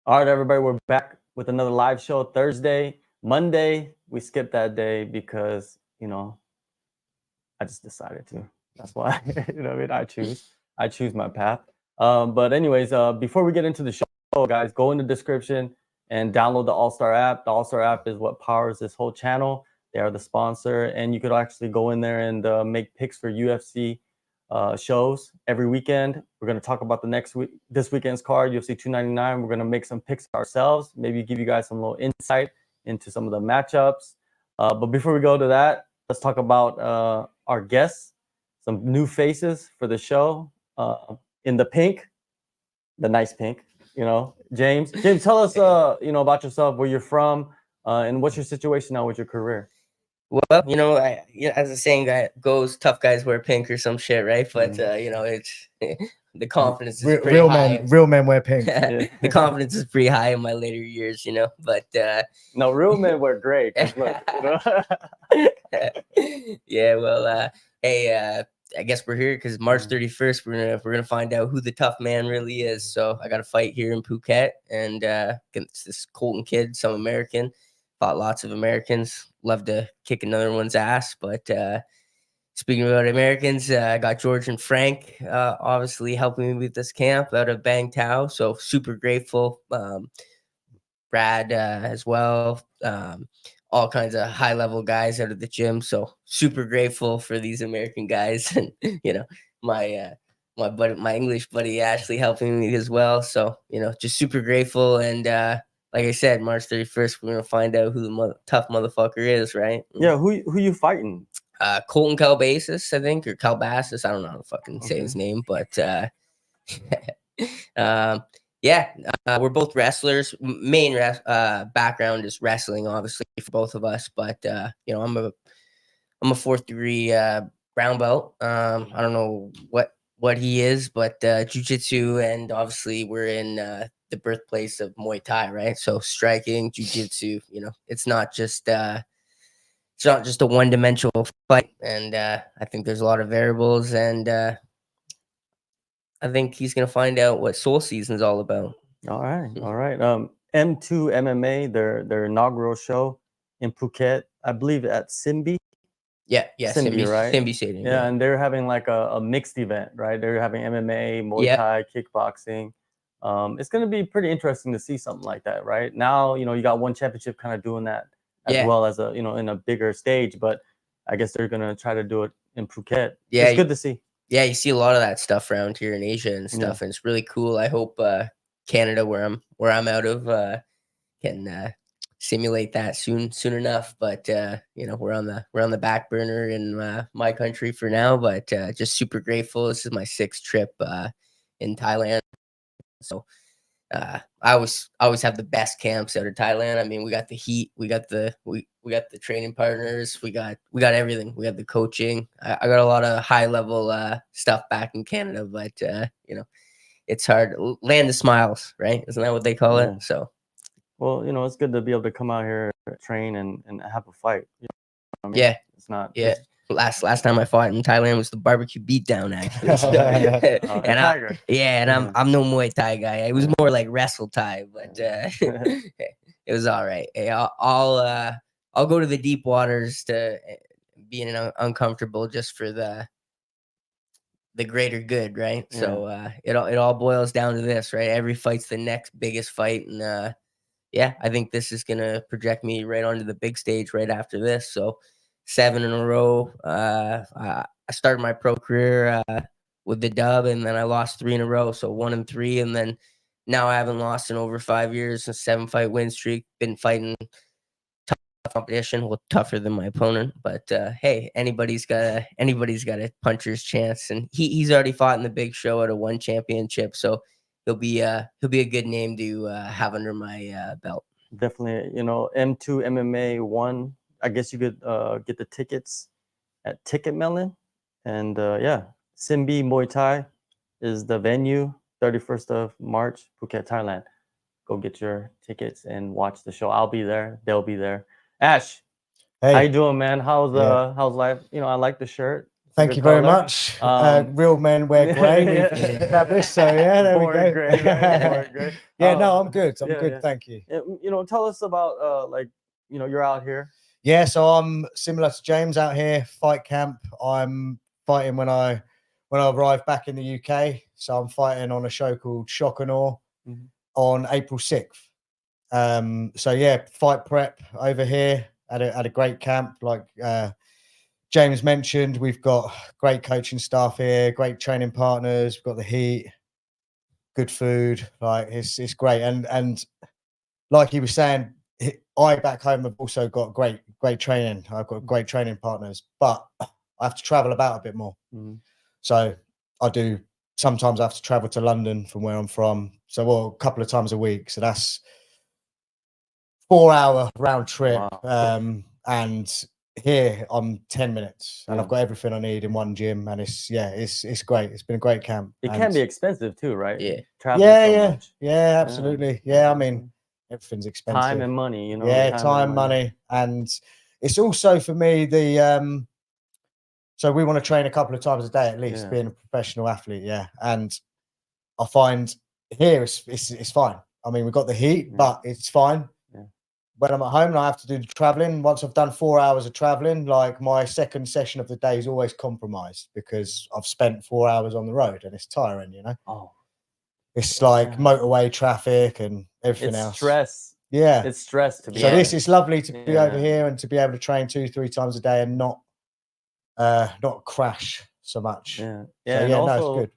All right, everybody, we're back with another live show Thursday. Monday, we skipped that day because, I just decided to. That's why, I mean, I choose my path. But anyways, before we get into the show, guys, go in the description and download the All-Star app. The All-Star app is what powers this whole channel. They are the sponsor, and you could actually go in there and make picks for UFC shows every weekend. We're going to talk about this weekend's card, UFC 299. We're going to make some picks ourselves, maybe give you guys some little insight into some of the matchups. But before we go to that, let's talk about our guests, some new faces for the show. In the pink, the nice pink, James. James, tell us, about yourself, where you're from, and what's your situation now with your career. Well, as the saying goes, tough guys wear pink or some shit, right? But it's the confidence is pretty high. Real men wear pink. The confidence is pretty high in my later years, But no, real men wear gray. Look, yeah, well, hey, I guess we're here because March 31st, we're gonna find out who the tough man really is. So I got a fight here in Phuket, and against this Colton kid, some American. Fought lots of Americans. Love to kick another one's ass. But speaking about Americans, I got George and Frank obviously helping me with this camp out of Bang Tao. So super grateful. Brad as well. All kinds of high level guys out of the gym. So super grateful for these American guys. And, my English buddy Ashley helping me as well. So, just super grateful. And like I said, March 31st, we're going to find out who the tough motherfucker is, right? Yeah, who you fighting? Colton Calbasis, I think, or Calbasis. I don't know how to fucking say his name, but we're both wrestlers. Main background is wrestling, obviously, for both of us. But I'm a fourth degree brown belt. I don't know what he is, but jiu-jitsu, and obviously we're in the birthplace of Muay Thai, right? So striking, jiu-jitsu, it's not just a one-dimensional fight, and I think there's a lot of variables, and I think he's gonna find out what Soul Season is all about. All right. M2 MMA, their inaugural show in Phuket, I believe at Simbi. Yeah, Simbi, right? Simbi Stadium. Yeah, and they're having like a mixed event, right? They're having MMA, Muay Thai, kickboxing. It's going to be pretty interesting to see something like that, right? Now, you got one championship kind of doing that as well as in a bigger stage, but I guess they're going to try to do it in Phuket. Yeah, it's good to see. Yeah, you see a lot of that stuff around here in Asia and stuff, and it's really cool. I hope Canada, where I'm out of, can simulate that soon enough. But we're on the back burner in my country for now. But just super grateful. This is my 6th trip in Thailand, so I always have the best camps out of Thailand. I mean, we got the heat, we got the training partners, we got everything. We got the coaching. I got a lot of high level stuff back in Canada, but it's hard. Land of smiles, right? Isn't that what they call it? So, well, it's good to be able to come out here, train, and have a fight. Yeah, it's not. Yeah. Last time I fought in Thailand was the barbecue beatdown, actually. I'm no Muay Thai guy. It was more like wrestle Thai, but it was all right. Hey, I'll go to the deep waters to being uncomfortable just for the greater good, right? Yeah. So it all boils down to this, right? Every fight's the next biggest fight, and I think this is gonna project me right onto the big stage right after this. So 7 in a row. I started my pro career with the dub, and then I lost 3 in a row. So 1-3, and then now I haven't lost in over 5 years. A 7-fight win streak. Been fighting tough competition, well, tougher than my opponent. But hey, anybody's got a puncher's chance, and he's already fought in the big show at a 1 championship. So he'll be a good name to have under my belt. Definitely, M2 MMA 1. I guess you could get the tickets at Ticketmelon. And Simbi Muay Thai is the venue, 31st of March, Phuket, Thailand. Go get your tickets and watch the show. I'll be there. They'll be there. Ash, hey. How you doing, man? How's life? I like the shirt. Thank Good you very color. much. Real men wear grey. Yeah. Established, so yeah, there we Boring go. gray, right? Boring gray. Yeah, no, I'm good. I'm yeah, good. yeah. Thank you. You know, tell us about like, you know, you're out here. Yeah, so I'm similar to James out here, fight camp. I'm fighting when I arrive back in the UK. So I'm fighting on a show called Shock and Awe on April 6th. So yeah, fight prep over here at a great camp. Like James mentioned, we've got great coaching staff here, great training partners, we've got the heat, good food, like it's great. And like he was saying, I back home have also got great training. I've got great training partners, but I have to travel about a bit more. So I do sometimes I have to travel to London from where I'm from. So well, a couple of times a week. So that's 4-hour round trip. Wow. And here I'm 10 minutes and I've got everything I need in one gym. And it's great. It's been a great camp. It can be expensive too, right? Yeah. Traveling so much. Yeah, absolutely. Yeah, I mean, everything's expensive. Time and money, you know. Yeah, time, money. And it's also for me the so we want to train a couple of times a day at least, being a professional athlete. Yeah. And I find here it's fine. I mean, we've got the heat, but it's fine. When I'm at home and I have to do the traveling, once I've done 4 hours of traveling, like my second session of the day is always compromised because I've spent 4 hours on the road and it's tiring, you know. Oh, it's like motorway traffic and everything else. Stress. Yeah, it's stress to be. So it's lovely to be over here and to be able to train 2-3 times a day and not crash so much. Yeah, so, and yeah, also, no, it's good.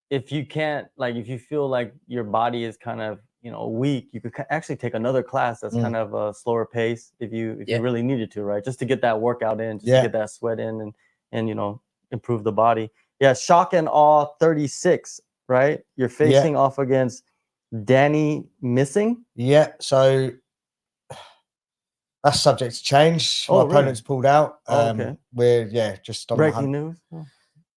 If you can't, like, if you feel like your body is kind of, you know, weak, you could actually take another class that's kind of a slower pace if you really needed to, right? Just to get that workout in, just to get that sweat in and you know, improve the body. Yeah, Shock and Awe 36, right? You're facing off against Danny Missing. Yeah, so that's subject to change. My opponent's pulled out. Okay. We're just on breaking news.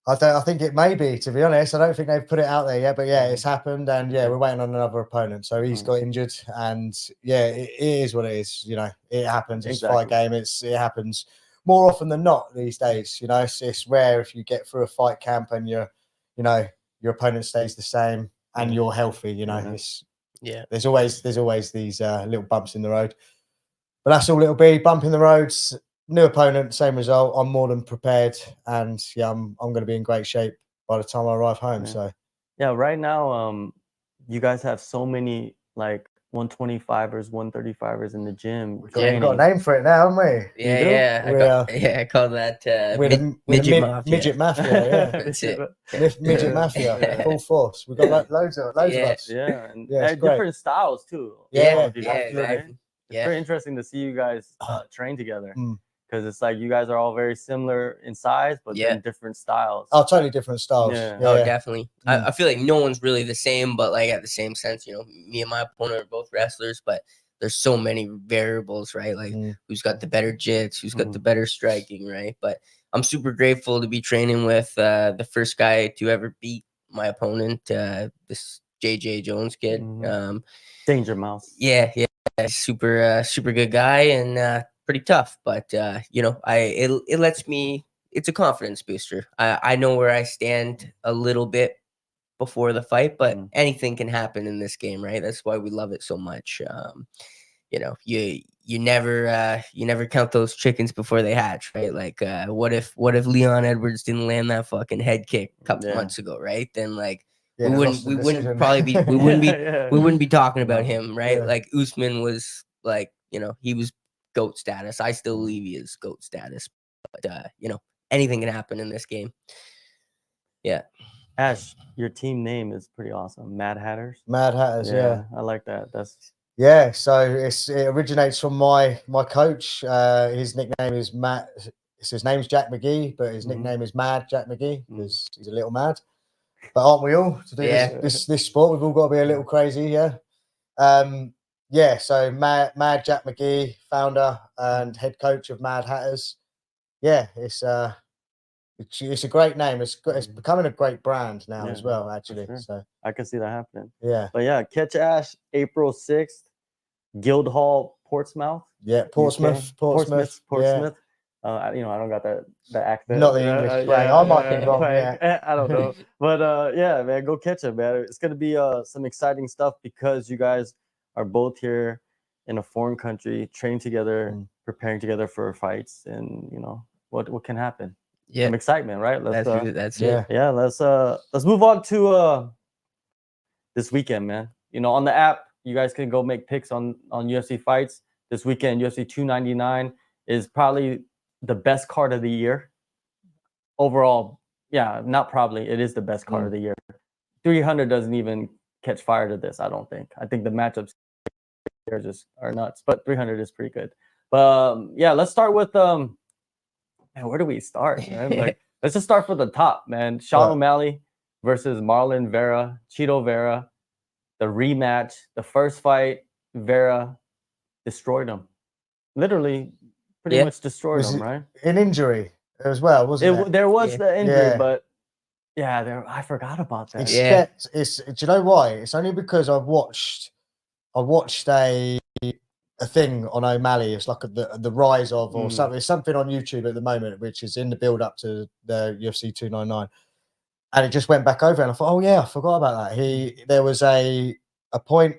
I think it may be, to be honest. I don't think they've put it out there yet, but yeah, it's happened, and we're waiting on another opponent. So he's got injured, and it is what it is. You know, it happens. It's a fight game. It happens more often than not these days. You know, it's rare if you get through a fight camp and your opponent stays the same and you're healthy. You know, there's always these little bumps in the road, but that's all it'll be. Bump in the roads. New opponent, same result. I'm more than prepared, and I'm going to be in great shape by the time I arrive home. So, right now, you guys have so many like 125ers, 135ers in the gym. We've got a name for it now, haven't we? I call that midget mafia. Midget mafia, yeah. That's it. Midget mafia, full force. We've got loads of us. Yeah, and different styles too. Absolutely. It's very interesting to see you guys train together. Because it's like you guys are all very similar in size, but then different styles. Oh, totally different styles. Definitely. I feel like no one's really the same, but like at the same sense, you know, me and my opponent are both wrestlers, but there's so many variables, right? Like who's got the better jits, who's got the better striking, right? But I'm super grateful to be training with the first guy to ever beat my opponent, this JJ Jones kid. Danger Mouse. Yeah. Super good guy and pretty tough, but you know, it lets me, it's a confidence booster. I know where I stand a little bit before the fight, but anything can happen in this game, right? That's why we love it so much. You know, you never count those chickens before they hatch, right? Like what if Leon Edwards didn't land that fucking head kick a couple months ago, right? Then like we wouldn't be talking about him, right? Like Usman was like, you know, he was GOAT status. I still believe he is GOAT status, but you know, anything can happen in this game. Yeah. Ash, your team name is pretty awesome. Mad Hatters. Mad Hatters, yeah. I like that. So it originates from my coach. His nickname is Matt. His name's Jack McGee, but his nickname is Mad Jack McGee because he's a little mad. But aren't we all? To do this sport, we've all got to be a little crazy, so Mad Jack McGee, founder and head coach of Mad Hatters. Yeah, it's a great name. It's becoming a great brand now as well, actually. Sure. So I can see that happening. Yeah. But yeah, catch Ash April 6th, Guildhall, Portsmouth. Yeah, Portsmouth. Yeah. You know, I don't got the accent. Not the English slang. I might be wrong, yeah. I don't know, but yeah, man, go catch it, man. It's gonna be some exciting stuff because you guys are both here in a foreign country, training together, preparing together for fights, and you know what can happen. Yeah, Some excitement, right? that's it. Yeah, let's move on to this weekend, man. You know, on the app, you guys can go make picks on UFC fights this weekend. UFC 299 is probably the best card of the year overall. Yeah, not probably, it is the best card of the year. 300 doesn't even catch fire to this, I don't think. I think the matchups here just are nuts, but 300 is pretty good. But yeah, let's start with man, where do we start, man? Like, let's just start from the top, man. Sean O'Malley versus Marlon Vera, Chito Vera, the rematch. The first fight, Vera destroyed him. Literally, pretty much destroyed him, right? An injury as well, wasn't it? There was the injury, but yeah, I forgot about that. Do you know why? It's only because I watched a thing on O'Malley. It's like the rise of or something. It's something on YouTube at the moment, which is in the build up to the UFC 299, and it just went back over, and I thought, oh yeah, I forgot about that. There was a point.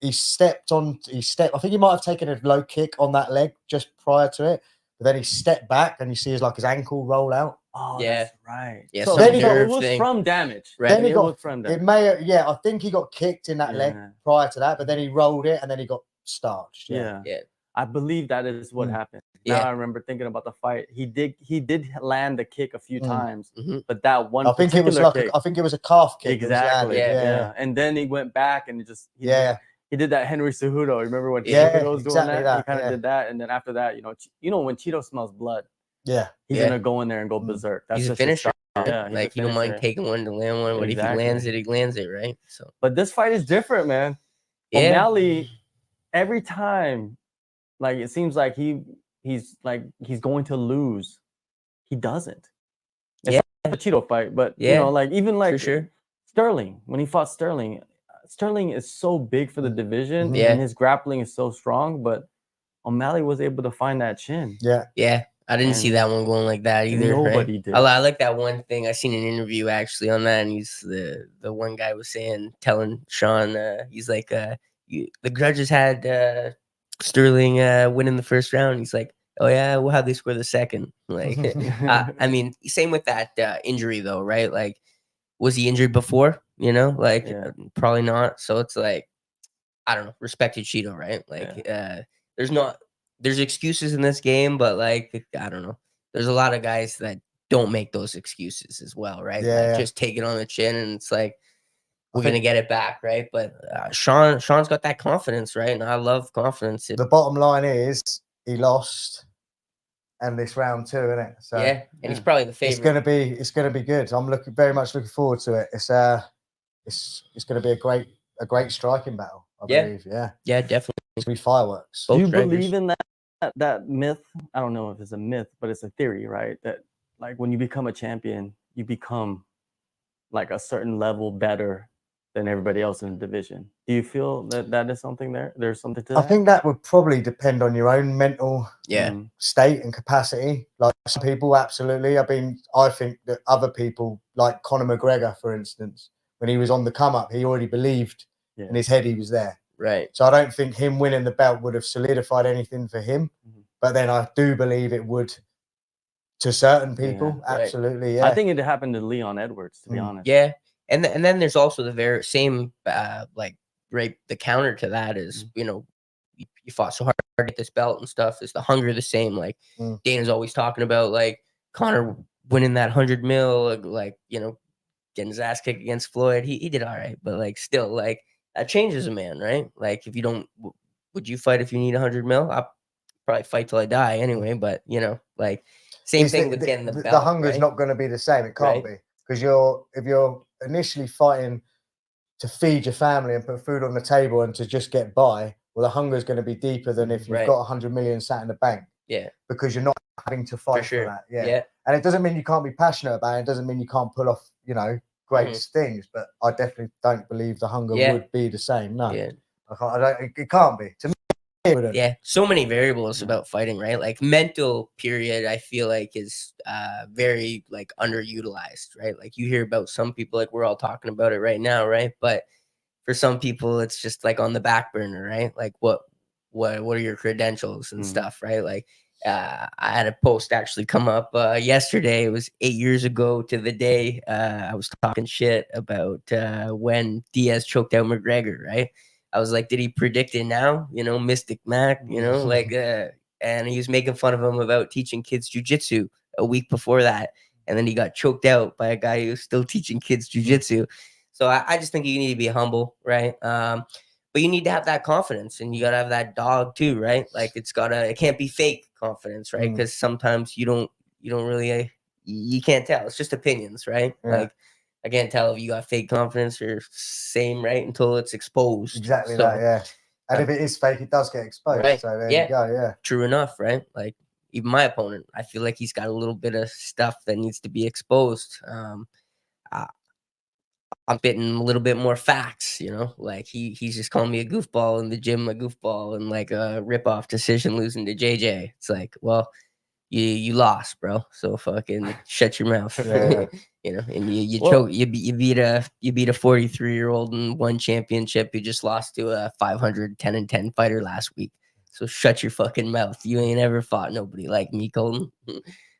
He stepped. I think he might have taken a low kick on that leg just prior to it, but then he stepped back, and you see his ankle roll out. Oh, that's right. Yeah, so then it was from damage. Right. Then he got from damage. It may, I think he got kicked in that leg prior to that, but then he rolled it and then he got starched. Yeah. I believe that is what happened. Now I remember thinking about the fight. He did land the kick a few times, but that one I think it was a calf kick. Exactly. Yeah. And then he went back and he did that Henry Cejudo. Remember when Cejudo was doing that? He kind of did that, and then after that, you know when Cheeto smells blood. Yeah, he's gonna go in there and go berserk. That's he's a finisher. Yeah, like you don't mind taking one to land one, but if he lands it, he lands it, right? So, but this fight is different, man. O'Malley, every time, like it seems like he's going to lose. He doesn't. It's not a Cheeto fight, but you know, like even like Sterling, when he fought Sterling is so big for the division, and his grappling is so strong, but O'Malley was able to find that chin. Yeah. I didn't see that one going like that either. Nobody did. I like that one thing. I seen an interview actually on that, and he's the one guy was telling Sean, he's like, the grudges had Sterling winning the first round. He's like, oh yeah, well, how'd they score the second? Like, I mean, same with that injury though, right? Like, was he injured before? You know, like probably not. So it's like, I don't know, respected Cheeto, right? Like, there's excuses in this game, but like, I don't know. There's a lot of guys that don't make those excuses as well, right? Just take it on the chin, and it's like, we're gonna get it back, right? But Sean's got that confidence, right? And I love confidence. The bottom line is he lost, and this round 2, isn't it? So and he's probably the favorite. It's gonna be good. I'm very much looking forward to it. It's gonna be a great striking battle. I believe. Yeah, definitely. It's gonna be fireworks. Do you believe in that myth? I don't know if it's a myth, but it's a theory, right? That like when you become a champion, you become like a certain level better than everybody else in the division. Do you feel that is something there? There's something to that? I think that would probably depend on your own mental state and capacity. Like some people, absolutely. I think that other people, like Conor McGregor, for instance, when he was on the come up, he already believed in his head he was there. Right. So I don't think him winning the belt would have solidified anything for him. But then I do believe it would to certain people. Absolutely. Yeah. I think it happened to Leon Edwards, to be honest. Yeah. And then there's also the very same the counter to that is, you know, you fought so hard to get this belt and stuff. Is the hunger the same? Like Dana's always talking about, like Conor winning that 100 mil, like, you know, getting his ass kicked against Floyd. He did all right, but like still, like, that changes a man, right? Like, if you don't, would you fight if you need 100 mil? I'll probably fight till I die anyway. But you know, like, same thing with getting the belt. The hunger's not going to be the same. It can't be, because if you're initially fighting to feed your family and put food on the table and to just get by, well, the hunger is going to be deeper than if you've got 100 million sat in the bank. Yeah, because you're not having to fight for that. Yeah, and it doesn't mean you can't be passionate about it. It doesn't mean you can't pull off, you know, great things, but I definitely don't believe the hunger would be the same. No, it can't be. To me, wouldn't. Yeah, so many variables Yeah. about fighting, right? Like mental period, I feel like is very like underutilized, right? Like you hear about some people, like we're all talking about it right now, right? But for some people, it's just like on the back burner, right? Like what are your credentials and stuff, right? Like I had a post actually come up yesterday. It was 8 years ago to the day. I was talking shit about when Diaz choked out McGregor, right? I was like, did he predict it now? You know, Mystic Mac, you know, like, and he was making fun of him about teaching kids jujitsu a week before that. And then he got choked out by a guy who's still teaching kids jujitsu. So I just think you need to be humble, right? But you need to have that confidence, and you gotta have that dog too, right? Like it can't be fake confidence, right? Because sometimes you don't really, you can't tell. It's just opinions, right? Yeah. Like I can't tell if you got fake confidence or same, right? Until it's exposed. Exactly So, that, yeah. And if it is fake, it does get exposed. Right. So there Yeah. you go, yeah. True enough, right? Like even my opponent, I feel like he's got a little bit of stuff that needs to be exposed. I'm spitting a little bit more facts, you know, like he's just calling me a goofball in the gym, a goofball, and like a rip-off decision losing to JJ. It's like, well, you lost, bro. So fucking shut your mouth. Yeah. You know, and you Well- choke, you beat a 43-year-old in one championship who just lost to a 510-10 fighter last week. So shut your fucking mouth. You ain't ever fought nobody like me, Colton.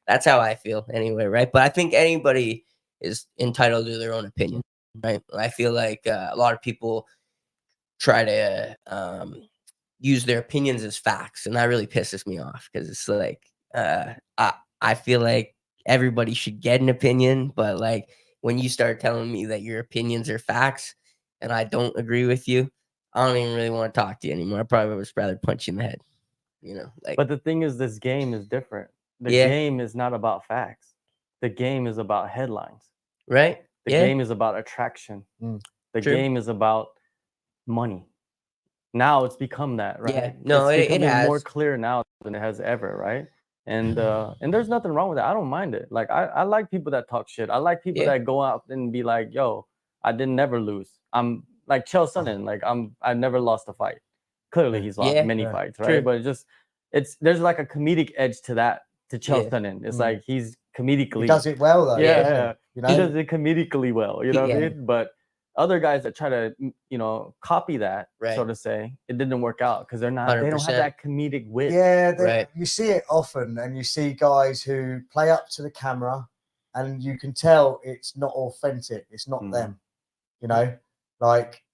That's how I feel anyway, right? But I think anybody is entitled to their own opinion, right? I feel like a lot of people try to use their opinions as facts, and that really pisses me off because it's like I feel like everybody should get an opinion, but like when you start telling me that your opinions are facts and I don't agree with you, I don't even really want to talk to you anymore. I probably would rather punch you in the head, you know. Like, But the thing is, this game is different. The Yeah. game is not about facts. The game is about headlines. right? The Yeah. game is about attraction. Mm. The True. game is about money. Now it's become that, right? Yeah. No, it's it becoming more has. clear now than it has ever, right? And there's nothing wrong with that. I don't mind it. Like I like people that talk shit. I like people Yeah. that go out and be like, "Yo, I didn't never lose." I'm like Chael Sonnen. Like I never lost a fight. Clearly, he's lost Yeah. many Yeah. fights, True. right? But there's like a comedic edge to that to Chael Yeah. Sonnen. It's Mm. like he's comedically He does it well though. Yeah, doesn't he? yeah. You he know? does it comedically well. You know what I Yeah. mean? But other guys that try to copy that, so Right. to say, it didn't work out because they don't have 100%. that comedic wit. Yeah, Right. you see it often, and you see guys who play up to the camera, and you can tell it's not authentic. It's not Mm. them. You know, like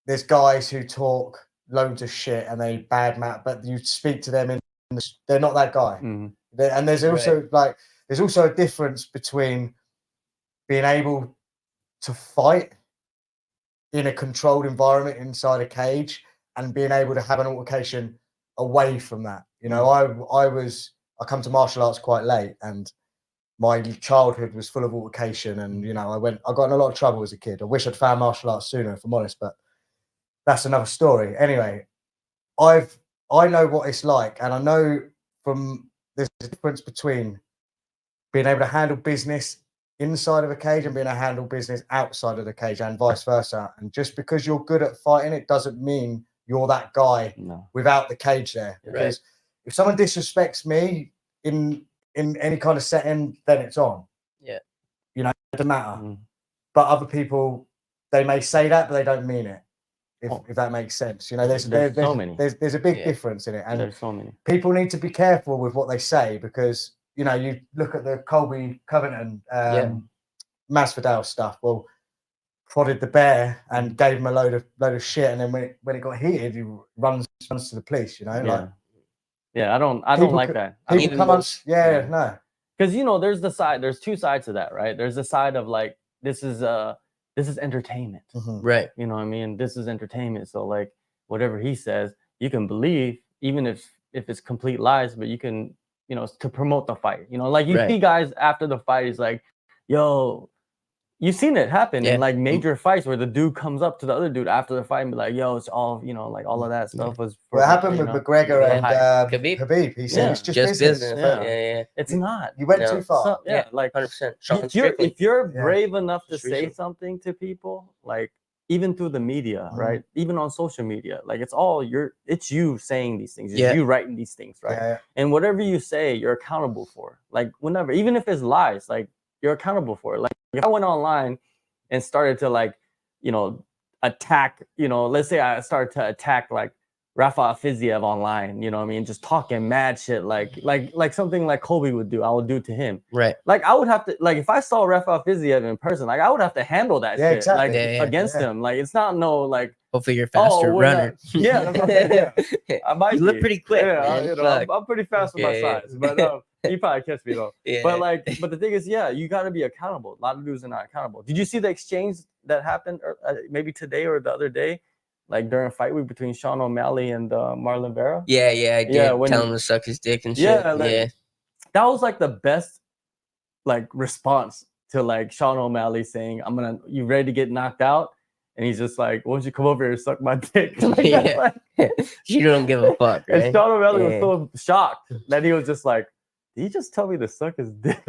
there's guys who talk loads of shit and they badmouth, but you speak to them they're not that guy. Mhm. And there's also there's also a difference between being able to fight in a controlled environment inside a cage and being able to have an altercation away from that. You know, I come to martial arts quite late, and my childhood was full of altercation, and you know, I got in a lot of trouble as a kid. I wish I'd found martial arts sooner, if I'm honest, but that's another story. Anyway, I know what it's like, and I know there's a difference between being able to handle business inside of a cage and being able to handle business outside of the cage, and vice versa. And just because you're good at fighting, it doesn't mean you're that guy No. without the cage there. Because if someone disrespects me in any kind of setting, then it's on. Yeah. You know, it doesn't matter. Mm. But other people, they may say that, but they don't mean it. Oh. If that makes sense. You know, there's so many. There's a big Yeah. difference in it. And There's so many. people need to be careful with what they say, because you know, you look at the Colby Covington Masvidal stuff. Well, prodded the bear and gave him a load of shit, and then when it got heated, he runs to the police. You know, Yeah. like Yeah, I don't like that. people Even come on. most- Yeah, no. Because there's two sides to that, right? There's the side of like this is entertainment. Mhm. Right. You know what I mean? This is entertainment. So like whatever he says, you can believe, even if it's complete lies, but you can, to promote the fight. You know, like you Right. see guys after the fight, he's like, yo, you've seen it happen in like major fights where the dude comes up to the other dude after the fight and be like, yo, it's all, like all of that stuff was What happened with McGregor and Khabib? He said it's just business. Yeah. It's not. You went No. too far. Like 100%. if you're brave enough to Just say recently. something to people, like even through the media, Mhm. right? Even on social media, like it's you saying these things, it's Yeah. you writing these things, right? Yeah. And whatever you say, you're accountable for. Like whenever, even if it's lies, like you're accountable for it. Like if I went online and started to like, you know, attack, you know, let's say I started to attack like Rafa Fiziev online, you know what I mean? Just talking mad shit, like something like Kobe would do, I would do to him. Right. Like I would have to, like if I saw Rafa Fiziev in person, like I would have to handle that Yeah, shit, exactly. like Yeah, against yeah. him. Like it's not no like, Hopefully you're faster we're runner. not- yeah, that's what I'm saying, I might You look be. pretty quick, Yeah, man. you know, Fuck. I'm pretty fast for my Yeah. size, but you probably catch me though. Yeah. But like, but the thing is, yeah, you got to be accountable. A lot of dudes are not accountable. Did you see the exchange that happened maybe today or the other day, like during fight week between Sean O'Malley and Marlon Vera? Yeah, I did. Yeah, when Tell him to suck his dick and shit. Yeah, like, that was like the best like response to like Sean O'Malley saying, you ready to get knocked out? And he's just like, why don't you come over here and suck my dick? Like, Yeah. You don't give a fuck, right? And Sean O'Malley was so shocked that he was just like, did he just tell me to suck his dick?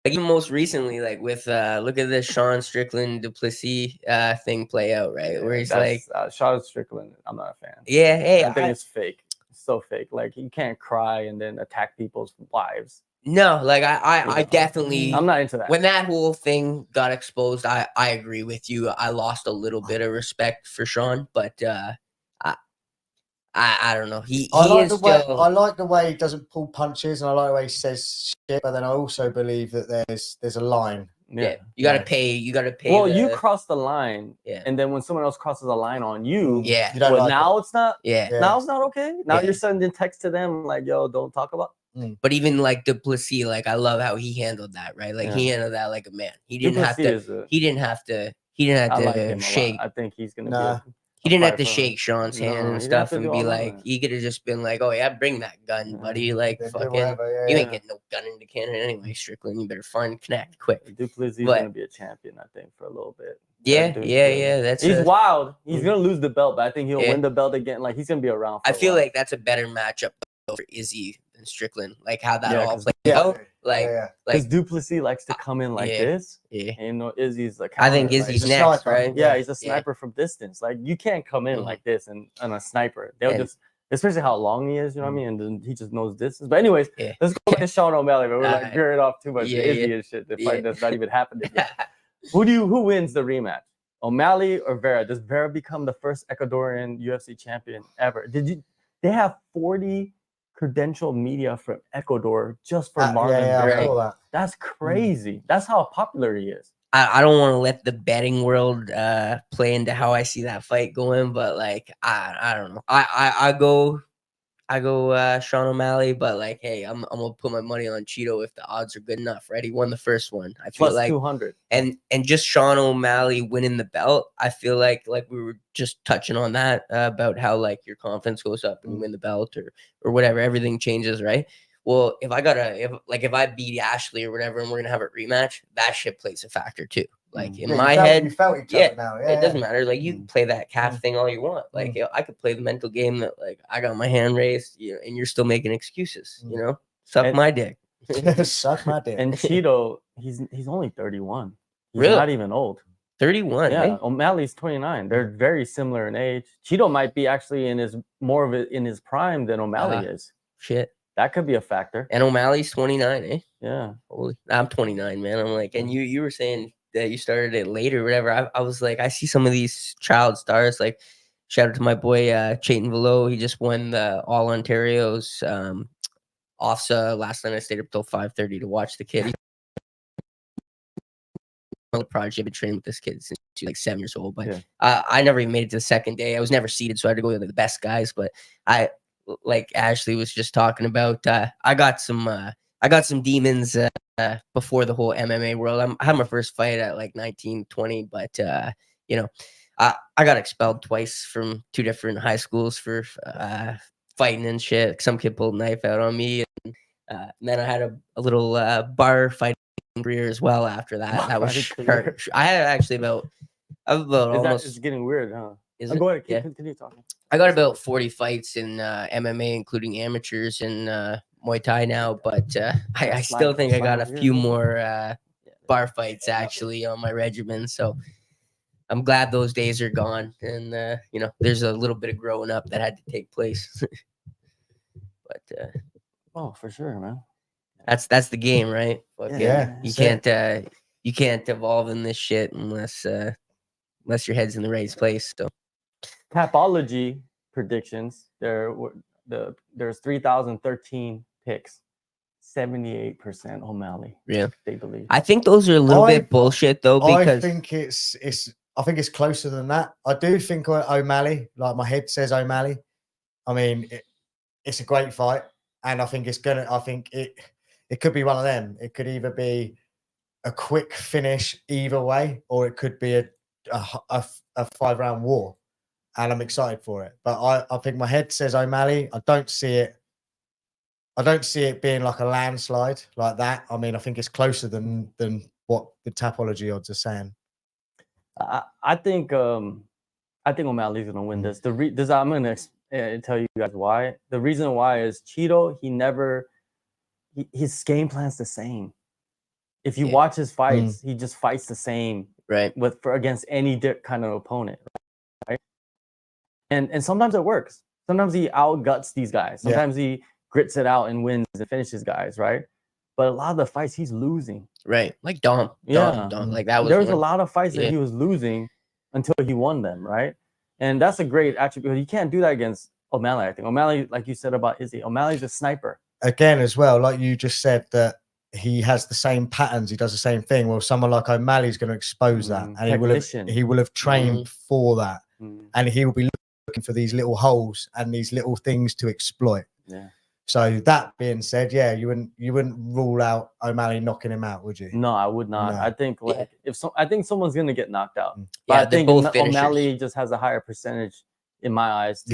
Like even most recently, like with look at this Sean Strickland Duplessis thing play out, right? Where he's like, Sean Strickland, I'm not a fan. yeah, hey, I think it's fake. It's so fake. Like you can't cry and then attack people's wives. no, like I definitely, I'm not into that. When that whole thing got exposed, I agree with you. I lost a little bit of respect for Sean, but I don't know. I like the way he doesn't pull punches, and I like the way he says shit. But then I also believe that there's a line. Yeah, you gotta pay. You gotta pay. Well, you cross the line, Yeah. And then when someone else crosses a line on you, yeah, You don't well, like now it's not. yeah. Now it's not okay. Now Yeah. you're sending text to them like, "Yo, don't talk about." But even like Duplessis, like I love how he handled that, right? Like he handled that like a man. He didn't have to. He didn't have to. He didn't have I like to him shake. a lot. I think he's gonna Nah. be. He didn't have fight to for shake him. Sean's No, hand he and didn't have stuff to and do be all like, that. he could have just been like, oh yeah, bring that gun, buddy. Like They do fucking, whatever, you yeah. ain't getting no gun into Canada anyway, Strickland. You better find connect quick. Duplessis is But- gonna be a champion, I think, for a little bit. Yeah, That dude's yeah, good. yeah. That's He's wild. He's gonna lose the belt, but I think he'll Yeah. win the belt again. Like he's gonna be around. For I a feel while. like that's a better matchup for Izzy than Strickland. Like how that Yeah, all 'cause- played Yeah. out. Like, yeah. because Duplessis likes to come in like yeah. this. yeah. And you know, Izzy's like, I think like, Izzy's he's a next, sniper. right? yeah, he's a Yeah. sniper from distance. Like you can't come in Mhm. like this and a sniper. They'll And- just, especially how long he is, you know what I mean? And then he just knows distance. But anyways, Yeah. let's go back to Sean O'Malley. But we're like Alright. veering off too much. Yeah, Izzy yeah. and shit. The Yeah. fight that's not even happening yet. Who wins the rematch? O'Malley or Vera? Does Vera become the first Ecuadorian UFC champion ever? They have 40 credentialed media from Ecuador just for Marlon Yeah, I Vera. saw that. That's crazy. That's how popular he is. I don't want to let the betting world play into how I see that fight going, but like I don't know. I go Sean O'Malley, but like, hey, I'm gonna put my money on Cheeto if the odds are good enough, right? He won the first one. I feel Plus like 200. and just Sean O'Malley winning the belt, I feel like we were just touching on that about how like your confidence goes up when you win the belt or whatever, everything changes, right? Well, if I beat Ashley or whatever, and we're gonna have a rematch, that shit plays a factor too. Like in my head, you felt each yeah, other now. Yeah, it doesn't matter. Like you can play that calf thing all you want. Like I could play the mental game that like I got my hand raised, you know, and you're still making excuses. You know, suck my dick. Suck my dick. And Cheeto, he's only 31. He's Really? not even old. 31. Yeah, eh? O'Malley's 29. They're very similar in age. Cheeto might be actually in his prime than O'Malley is. Shit. That could be a factor. And O'Malley's 29. Eh? Yeah. Holy, I'm 29, man. I'm like, and you were saying that you started it later, or whatever. I was like, I see some of these child stars. Like, shout out to my boy Chayton Velo. He just won the All Ontario's OFSA last night. I stayed up till 5:30 to watch the kid. The project. I've been training with this kid since he was like 7 years old, but Yeah. I never even made it to the second day. I was never seated, so I had to go with the best guys. But I, like Ashley was just talking about, I got some demons before the whole MMA world. I had my first fight at like 19, 20, but you know, I got expelled twice from 2 different high schools for fighting and shit. Some kid pulled a knife out on me, and then I had a little bar fighting career as well after that. That was short. I had actually about almost. It's getting weird, huh? Is Go ahead, Yeah. continue talking. I got about 40 fights in MMA, including amateurs and Muay Thai now, but I still think I got a few more bar fights actually on my regimen. So I'm glad those days are gone, and you know, there's a little bit of growing up that had to take place. But Oh, for sure, man. that's the game, right? Fucking, Yeah, you that's can't you can't evolve in this shit unless your head's in the right place. So Capology predictions. There's 3,013 picks. 78% O'Malley. yeah, They believe. I think those are a little I- bit bullshit though, I because think it's closer than that. I do think O'Malley, like my head says O'Malley. I mean, it's a great fight, and I think it could be one of them. It could either be a quick finish either way, or it could be a 5-round war, and I'm excited for it. But I think my head says O'Malley. I don't see it being like a landslide like that. I mean, I think it's closer than what the Tapology odds are saying. I think O'Malley's gonna win this. I'm gonna tell you guys why. The reason why is Cheeto. His game plan's the same. If you watch his fights, he just fights the same, right, against any kind of opponent, right? And sometimes it works. Sometimes he outguts these guys. Sometimes he grits it out and wins and finishes guys, right? But a lot of the fights he's losing. right, like Dom, like that was. There was a lot of fights that he was losing until he won them, right? And that's a great attribute. You can't do that against O'Malley. I think O'Malley, like you said about Izzy, O'Malley's a sniper. Again, as well, like you just said, that he has the same patterns. He does the same thing. Well, someone like O'Malley's going to expose that, and he will have trained for that, and he will be looking for these little holes and these little things to exploit. Yeah. So that being said, yeah, you wouldn't rule out O'Malley knocking him out, would you? No, I would not. No. I think I think someone's gonna get knocked out. But Yeah, I think both O'Malley just has a higher percentage in my eyes. I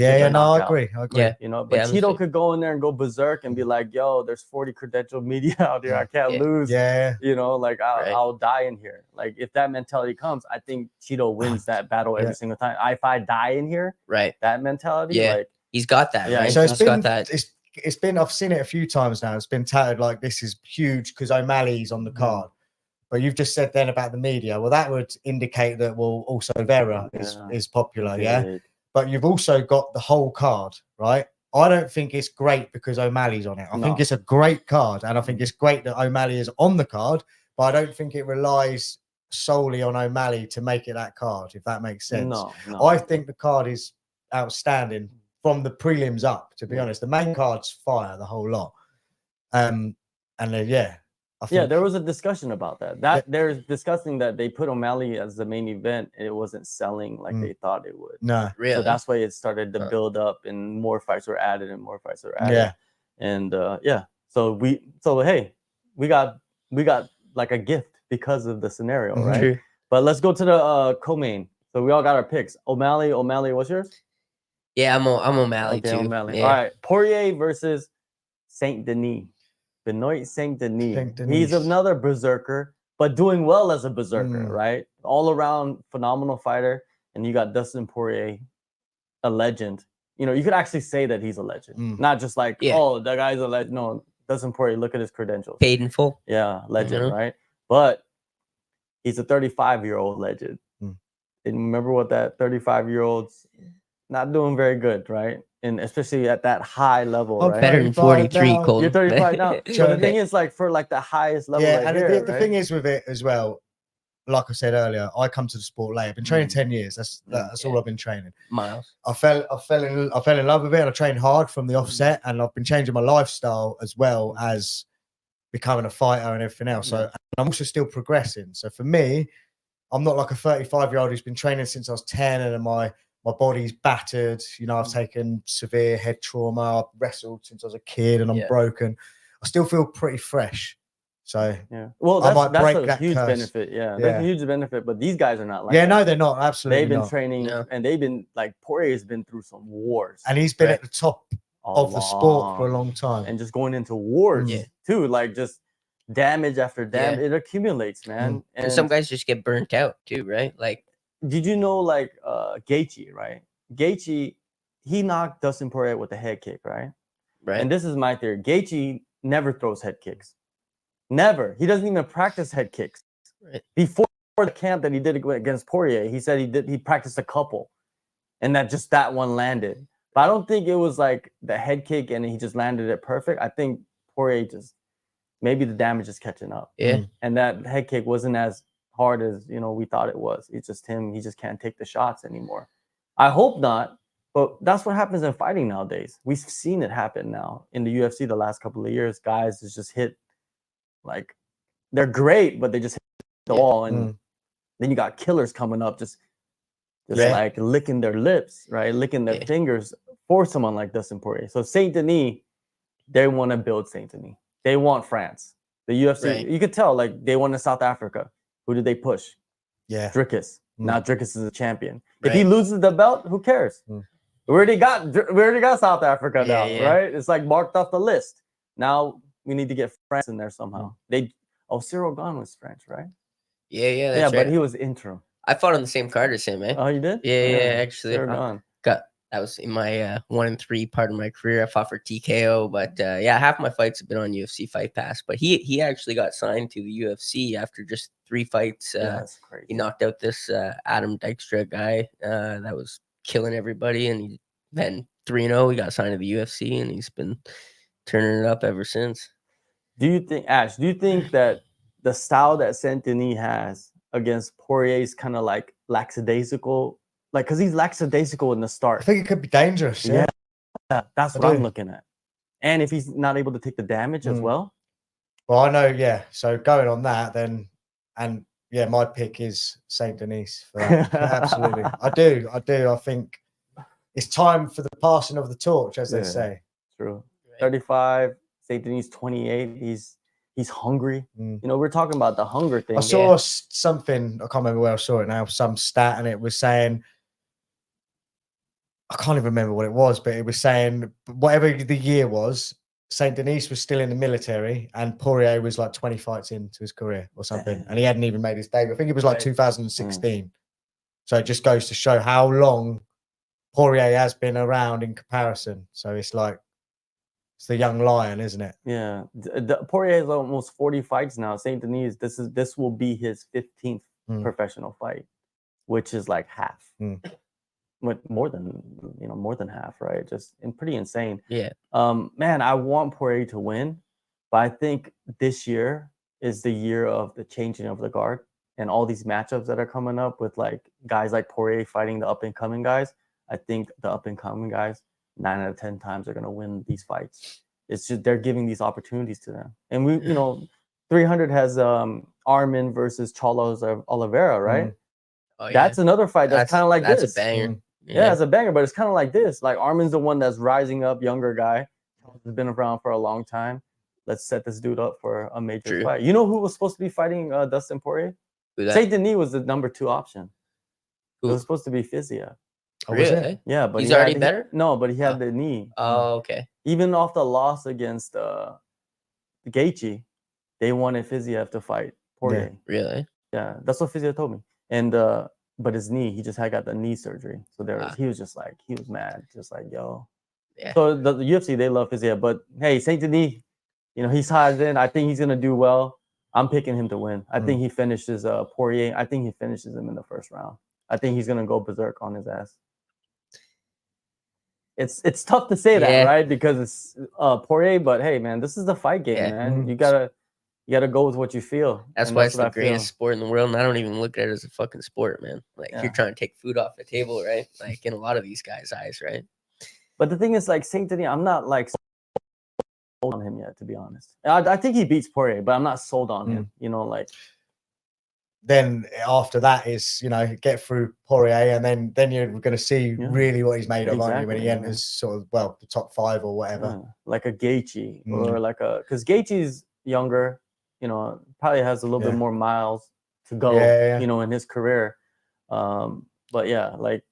agree. Yeah. You know, but Cheeto could go in there and go berserk and be like, "Yo, there's 40 credentialed media out here. I can't lose. Yeah, you know, like I'll die in here." Like if that mentality comes, I think Cheeto wins that battle every single time. If I die in here, that mentality, like he's got that. Yeah, right? So he's got that. It's been, I've seen it a few times now. It's been touted like this is huge because O'Malley's on the card. But you've just said then about the media. Well, that would indicate that also Vera is popular, yeah. But you've also got the whole card, right? I don't think it's great because O'Malley's on it. I think it's a great card, and I think it's great that O'Malley is on the card. But I don't think it relies solely on O'Malley to make it that card, if that makes sense. No. I think the card is outstanding from the prelims up, to be honest. The main card's fire, the whole lot. I think, there was a discussion about that. They're discussing that they put O'Malley as the main event and it wasn't selling like they thought it would. No, really. So that's why it started to build up and more fights were added and more fights were added. Yeah. And so hey, we got like a gift because of the scenario, right? True. But let's go to the co-main. So we all got our picks. O'Malley, what's yours? Yeah, I'm O'Malley too. O'Malley. Yeah. All right, Poirier versus Saint Denis. Benoit Saint Denis. He's another berserker, but doing well as a berserker, right? All around phenomenal fighter. And you got Dustin Poirier, a legend. You know, you could actually say that he's a legend, not just like, oh, that guy's a legend. No, Dustin Poirier, look at his credentials. Paid in full. Yeah, legend, right? But he's a 35-year-old legend. And remember what that 35-year-old's not doing very good, right? And especially at that high level, right? Better than 43, Colton. You're 35 now. So the thing is, like, for like the highest level, the thing is with it as well, like I said earlier, I come to the sport late. I've been training 10 years. That's all I've been training. Miles. I fell in love with it. And I trained hard from the offset, and I've been changing my lifestyle as well as becoming a fighter and everything else. So I'm also still progressing. So for me, I'm not like a 35-year-old who's been training since I was 10 and my body's battered. You know, I've taken severe head trauma. I've wrestled since I was a kid and I'm broken. I still feel pretty fresh. So well, that's a huge curse. benefit. Yeah, that's a huge benefit. But these guys are not like that. No, they're not. Absolutely, they've been training, and they've been like Poirier's been through some wars, and he's been at the top of the sport for a long time, and just going into wars too, like just damage after damage. It accumulates, man. And some guys just get burnt out too, right? Like, did you know, like Gaethje, right? Gaethje, he knocked Dustin Poirier with a head kick, right? Right. And this is my theory: Gaethje never throws head kicks. Never. He doesn't even practice head kicks. Right. Before the camp that he did against Poirier, he said he practiced a couple, and that one landed. But I don't think it was like the head kick and he just landed it perfect. I think Poirier maybe the damage is catching up. Yeah. And that head kick wasn't as hard as we thought it was. It's just him. He just can't take the shots anymore. I hope not. But that's what happens in fighting nowadays. We've seen it happen now in the UFC the last couple of years. Guys just hit, like, they're great, but they just hit the wall. And then you got killers coming up just like licking their lips, right? Licking their fingers for someone like Dustin Poirier. So Saint Denis, they want to build Saint Denis. They want France. The UFC, you could tell, like, they wanted South Africa. Who did they push? Yeah. Dricus. Now Dricus is a champion. If he loses the belt, who cares? We already got South Africa now, right? It's like marked off the list. Now we need to get France in there somehow. Cyril Gane was French, right? Yeah, that's right. But he was interim. I fought on the same card as him, eh? Oh, you did? Yeah, actually. Cyril Gane. That was in my 1 and 3 part of my career. I fought for TKO, but half my fights have been on UFC Fight Pass. But he actually got signed to the UFC after just 3 fights. That's crazy. He knocked out this Adam Dykstra guy that was killing everybody, and he then 3-0. He got signed to the UFC, and he's been turning it up ever since. Do you think that the style that Saint Denis has against Poirier is kind of like lackadaisical? Like, because he's lackadaisical in the start. I think it could be dangerous. Yeah, that's what I'm looking at. And if he's not able to take the damage as well. Well, I know, yeah. So going on that, then, and yeah, my pick is Saint Denis for that. Absolutely. I do. I think it's time for the passing of the torch, as they say. True. 35, Saint Denis 28. He's hungry. We're talking about the hunger thing. I saw something, I can't remember where I saw it now, some stat, and it was saying, I can't even remember what it was, but it was saying whatever the year was, Saint Denis was still in the military and Poirier was like 20 fights into his career or something. And he hadn't even made his debut. I think it was like 2016. So it just goes to show how long Poirier has been around in comparison. So it's like, it's the young lion, isn't it? Yeah. Poirier has almost 40 fights now. Saint Denis, this will be his 15th professional fight, which is like half. More than half, right? Just pretty insane. Yeah. Man, I want Poirier to win, but I think this year is the year of the changing of the guard and all these matchups that are coming up with like guys like Poirier fighting the up and coming guys. I think the up and coming guys 9 out of 10 times are gonna win these fights. It's just they're giving these opportunities to them, and we 300 has Armin versus Charles Oliveira, right? Oh, yeah. That's another fight that's kind of like this. That's a banger. Yeah, it's a banger, but it's kind of like this. Like Armin's the one that's rising up, younger guy. Has been around for a long time. Let's set this dude up for a major fight. You know who was supposed to be fighting Dustin Poirier? Saint Denis was the number 2 option. It was supposed to be Fiziev. Oh, really? Yeah, but he's already better? No, but he had the knee. Oh, okay. Even off the loss against Gaethje, they wanted Fiziev to fight Poirier. Yeah. Really? Yeah, that's what Fiziev told me. And but his knee, he just had got the knee surgery. So he was just like, he was mad, just like, yo. Yeah. So the UFC, they love Fiziev, but hey, Saint Denis, he's tied in. I think he's gonna do well. I'm picking him to win. I think he finishes Poirier. I think he finishes him in the first round. I think he's gonna go berserk on his ass. It's tough to say that, right? Because it's Poirier, but hey, man, this is the fight game, man. You gotta go with what you feel. That's why it's the greatest sport in the world, and I don't even look at it as a fucking sport, man. Like you're trying to take food off the table, right? Like in a lot of these guys' eyes, right? But the thing is, like Saint Denis, I'm not like sold on him yet, to be honest. I think he beats Poirier, but I'm not sold on him. Like. Then after that is, get through Poirier, and then you're going to see really what he's made of, aren't you, when he enters sort of, the top 5 or whatever. Like a Gaethje or like because Gaethje's younger, probably has a little bit more miles to go, in his career. But yeah, like,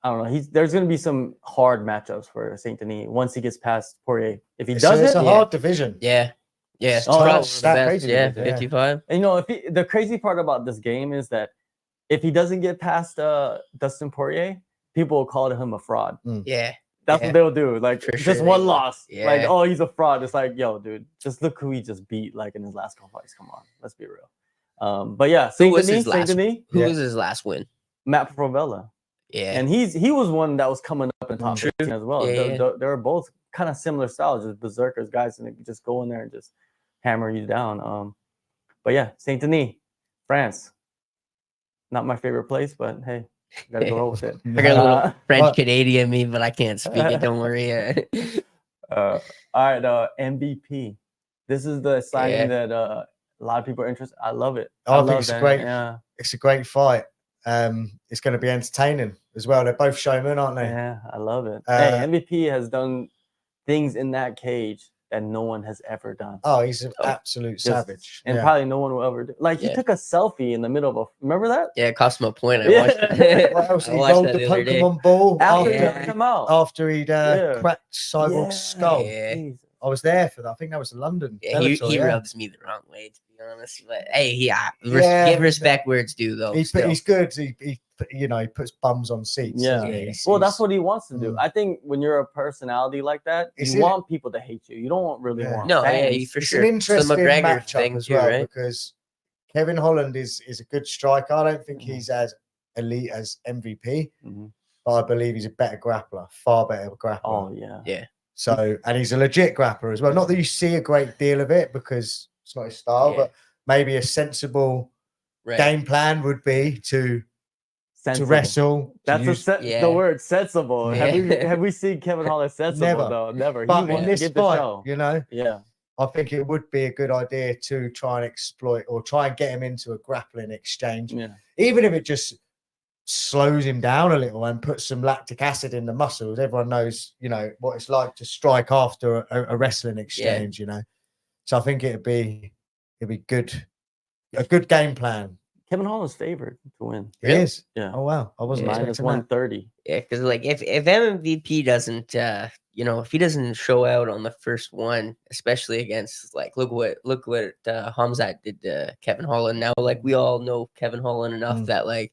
I don't know. There's going to be some hard matchups for Saint Denis once he gets past Poirier. If he does it's a hard division. Yeah. Yeah, that's crazy. Yeah, 55. And the crazy part about this game is that if he doesn't get past Dustin Poirier, people will call him a fraud. Yeah. That's what they'll do. Like, for just sure. one loss. Yeah. Like, oh, he's a fraud. It's like, yo, dude, just look who he just beat, like, in his last couple fights. Come on, let's be real. But yeah, Who Saint was Denis, his Saint last? Denis, Who Yeah. was his last win? Matt Frovella. Yeah, And he was one that was coming up in top True. 15 as well. Yeah, They're both kind of similar styles, just berserkers guys, and they just go in there and just hammer you down. But yeah, Saint Denis, France. Not my favorite place, but hey, gotta go roll with it. I got a little Uh, French Canadian me, but I can't speak it. Don't worry. all right, MVP. This is the signing Yeah. that a lot of people are interested. I love it. I think love it's a that. great- Yeah, It's a great fight. It's going to be entertaining as well. They're both showmen, aren't they? yeah, I love it. Hey, Uh, MVP has done things in that cage that no one has ever done. Oh, he's an Oh, absolute Just- savage. and Yeah. probably no one will ever do. Like he Yeah. took a selfie in the middle of a. Remember that? Yeah, it cost him a point. I Yeah. watched it. What else? I He watched rolled that the other day. Pokemon ball After Yeah. he took him out. after he'd Yeah. cracked Cyborg's Yeah. skull. Yeah. Jesus. I was there for that. I think that was in London. Yeah, he Bellator, yeah. rubs me the wrong way, to be honest. But hey, Yeah, give respect where it's due, though. He's good. He he puts bums on seats. Yeah. doesn't he? Yeah. Well, that's what he wants to do. Mm. I think when you're a personality like that, Is you it- want people to hate you. You don't really Yeah. want No, yeah, fans. for It's sure. an It's the interesting McGregor matchup thing as too, well right? because Kevin Holland is a good striker. I don't think Mhm. he's as elite as MVP, Mhm. but I believe he's a better grappler, far better grappler. Oh yeah. Yeah. So, and he's a legit grappler as well. Not that you see a great deal of it because it's not his style, Yeah. but maybe a sensible Right. game plan would be to Sensible. wrestle. That's Yeah. the word sensible. Yeah. Have we seen Kevin Holland sensible Never. though? Never. But he in wants to this get the fight, show. Yeah. I think it would be a good idea to try and exploit or try and get him into a grappling exchange, Yeah. even if it just slows him down a little and puts some lactic acid in the muscles. Everyone knows, what it's like to strike after a wrestling exchange, So I think it'd be good, a good game plan. Kevin Holland's favored to win. It Really? is. Yeah. Oh wow, I wasn't Minus expecting that. 130. Yeah, because like if MVP doesn't if he doesn't show out on the first one, especially against like look what Hamzat did to Kevin Holland. Now like we all know Kevin Holland enough that like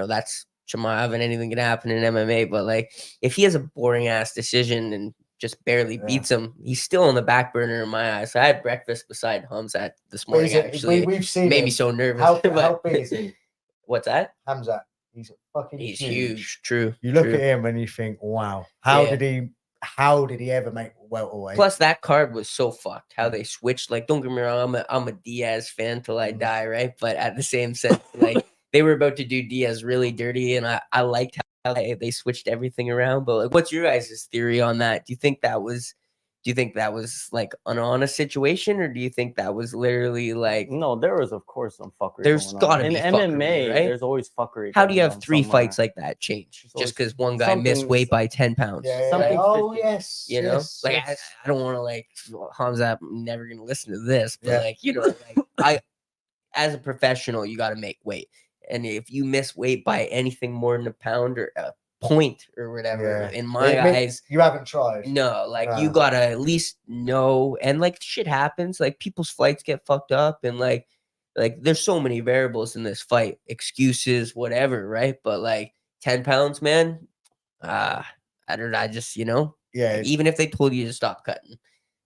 that's Chimaev and anything can happen in MMA. But like if he has a boring ass decision and just barely Yeah. beats him, he's still on the back burner in my eyes. I had breakfast beside Hamzat this But morning. is it- Actually, we've seen made me him. so nervous. How but- big is he? What's that? Hamzat. He's fucking He's huge. huge. True. You look true. at him and you think, wow, how Yeah. did he ever make welterweight? Plus, that card was so fucked. How they switched. Like, don't get me wrong, I'm a Diaz fan till I die, right? But at the same sense, like they were about to do Diaz really dirty, and I liked how they switched everything around. But like, what's your guys' theory on that? Do you think that was like an honest situation, or do you think that was literally like? No, there was of course some fuckery. There's going on. gotta in be MMA. fuckery, right? There's always fuckery. How do you going have on 3 somewhere. fights like that change There's just always because one guy missed something- weight by 10 pounds? Yeah, Something oh fishy. yes, You know, yes, like yes. I don't want to like Hamza. I'm never gonna listen to this, but Yeah. like like as a professional, you got to make weight, and if you miss weight by anything more than a pound or a point or whatever, Yeah. in my It mean- eyes, you haven't tried. no, like you No. gotta at least know, and like shit happens, like people's flights get fucked up, and like there's so many variables in this fight, excuses, whatever, right? But like 10 pounds, man, I don't know, I just Yeah, even if they told you to stop cutting,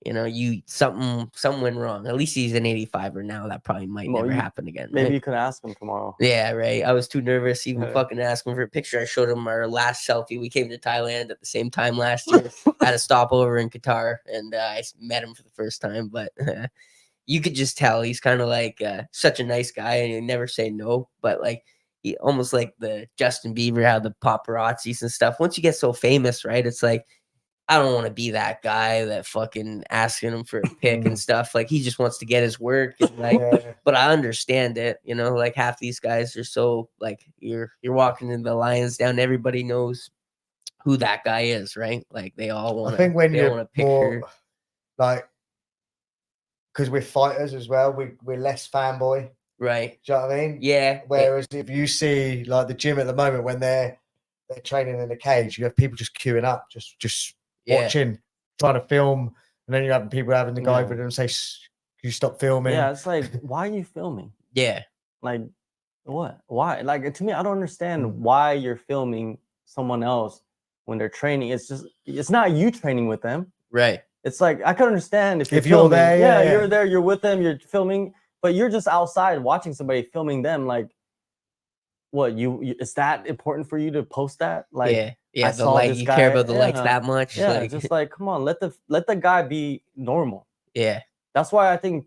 you something went wrong. At least he's an 85er now. That probably might Well, never you- happen again. Maybe right? you could ask him tomorrow. Yeah, right. I was too nervous to even Right. fucking ask him for a picture. I showed him our last selfie. We came to Thailand at the same time last year. Had a stopover in Qatar, and I met him for the first time. But you could just tell he's kind of like such a nice guy, and he never say no. But like he almost like the Justin Bieber, how the paparazzis and stuff. Once you get so famous, right? It's like I don't want to be that guy that fucking asking him for a pic and stuff. Like he just wants to get his work. And like, yeah. but I understand it. Like half these guys are so like you're walking in the Lions down. Everybody knows who that guy is, right? Like they all want. I think when they all you're want a picture. more like, because we're fighters as well, we're less fanboy. Right. Do you know what I mean? Yeah. Whereas if you see like the gym at the moment when they're training in the cage, you have people just queuing up, just yeah. watching, trying to film, and then you have people having to go Yeah. over them and say, "Can you stop filming?" Yeah, it's like, why are you filming? Yeah. Like, what? Why? Like, to me, I don't understand Mm. why you're filming someone else when they're training. It's not you training with them. Right. It's like I can understand if you're If you're filming. there, yeah. You're there, you're with them, you're filming. but you're just outside watching somebody filming them. Like, what you is that important for you to post that? Like, yeah, I the saw like this you guy. care about the likes Yeah, that much. yeah, Like, just like come on, let the guy be normal. yeah, That's why I think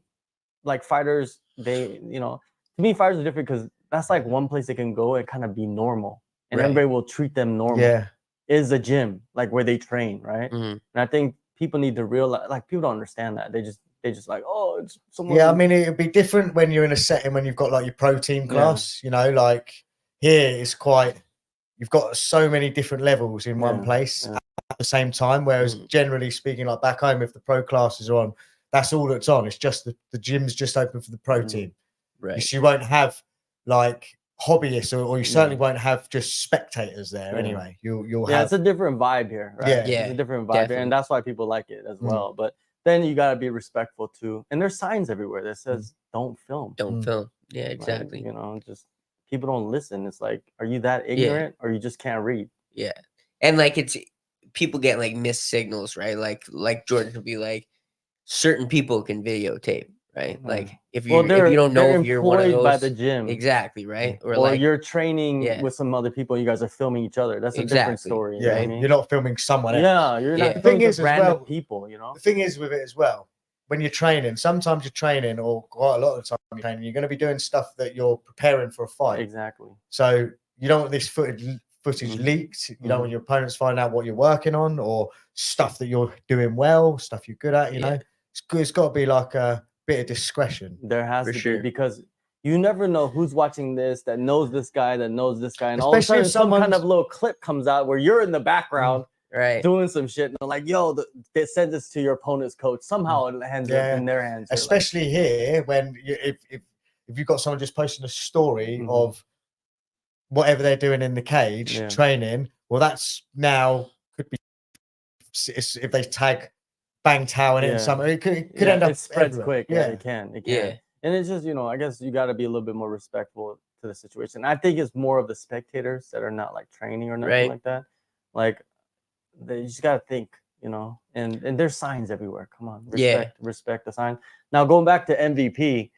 like fighters, they to me fighters are different because that's like one place they can go and kind of be normal, and Right. everybody will treat them normal. Yeah. Is a gym like where they train, right? Mhm. And I think people need to realize, like people don't understand that. They just like, oh, it's someone. Yeah, I mean, it'd be different when you're in a setting when you've got like your protein class, like here it's quite, you've got so many different levels in one place at the same time. Whereas generally speaking, like back home, if the pro classes are on, that's all that's on. It's just the gym's just open for the protein. right. You won't have like hobbyists or you certainly won't have just spectators there anyway. You'll have it's a different vibe here, right? Yeah. It's a different vibe here, and that's why people like it as well. But then you got to be respectful too. And there's signs everywhere that says don't film. Don't film. Yeah, exactly. Like, just people don't listen. It's like, are you that ignorant or you just can't read? Yeah. And like it's people get like missed signals, right? Like Jordan would be like, certain people can videotape, right? Like if you don't know if you're one of those by the gym, exactly, right? Or like you're training with some other people, you guys are filming each other. That's a different story. Yeah, right? You're not filming someone else. Yeah, you're not. The thing is, random people, The thing is with it as well, when you're training, sometimes you're training, or quite a lot of the time you're training, you're going to be doing stuff that you're preparing for a fight. Exactly. So you don't want this footage leaked. You don't want your opponents finding out what you're working on or stuff that you're doing well, stuff you're good at. You know, it's got to be like a bit of discretion. There has to be, because you never know who's watching this, that knows this guy, and especially all of a sudden some kind of little clip comes out where you're in the background. Right, doing some shit, and they're like, "Yo, they send this to your opponent's coach." Somehow it ends up in their hands. Especially here, when if you've got someone just posting a story of whatever they're doing in the cage training, well, that's now could be if they tag Bang Tao in it, something it could end up. It spreads quick. Yeah, it can. And it's just I guess you got to be a little bit more respectful to the situation. I think it's more of the spectators that are not like training or nothing like that. Like, they just gotta think, and there's signs everywhere. Come on, respect the sign. Now going back to MVP,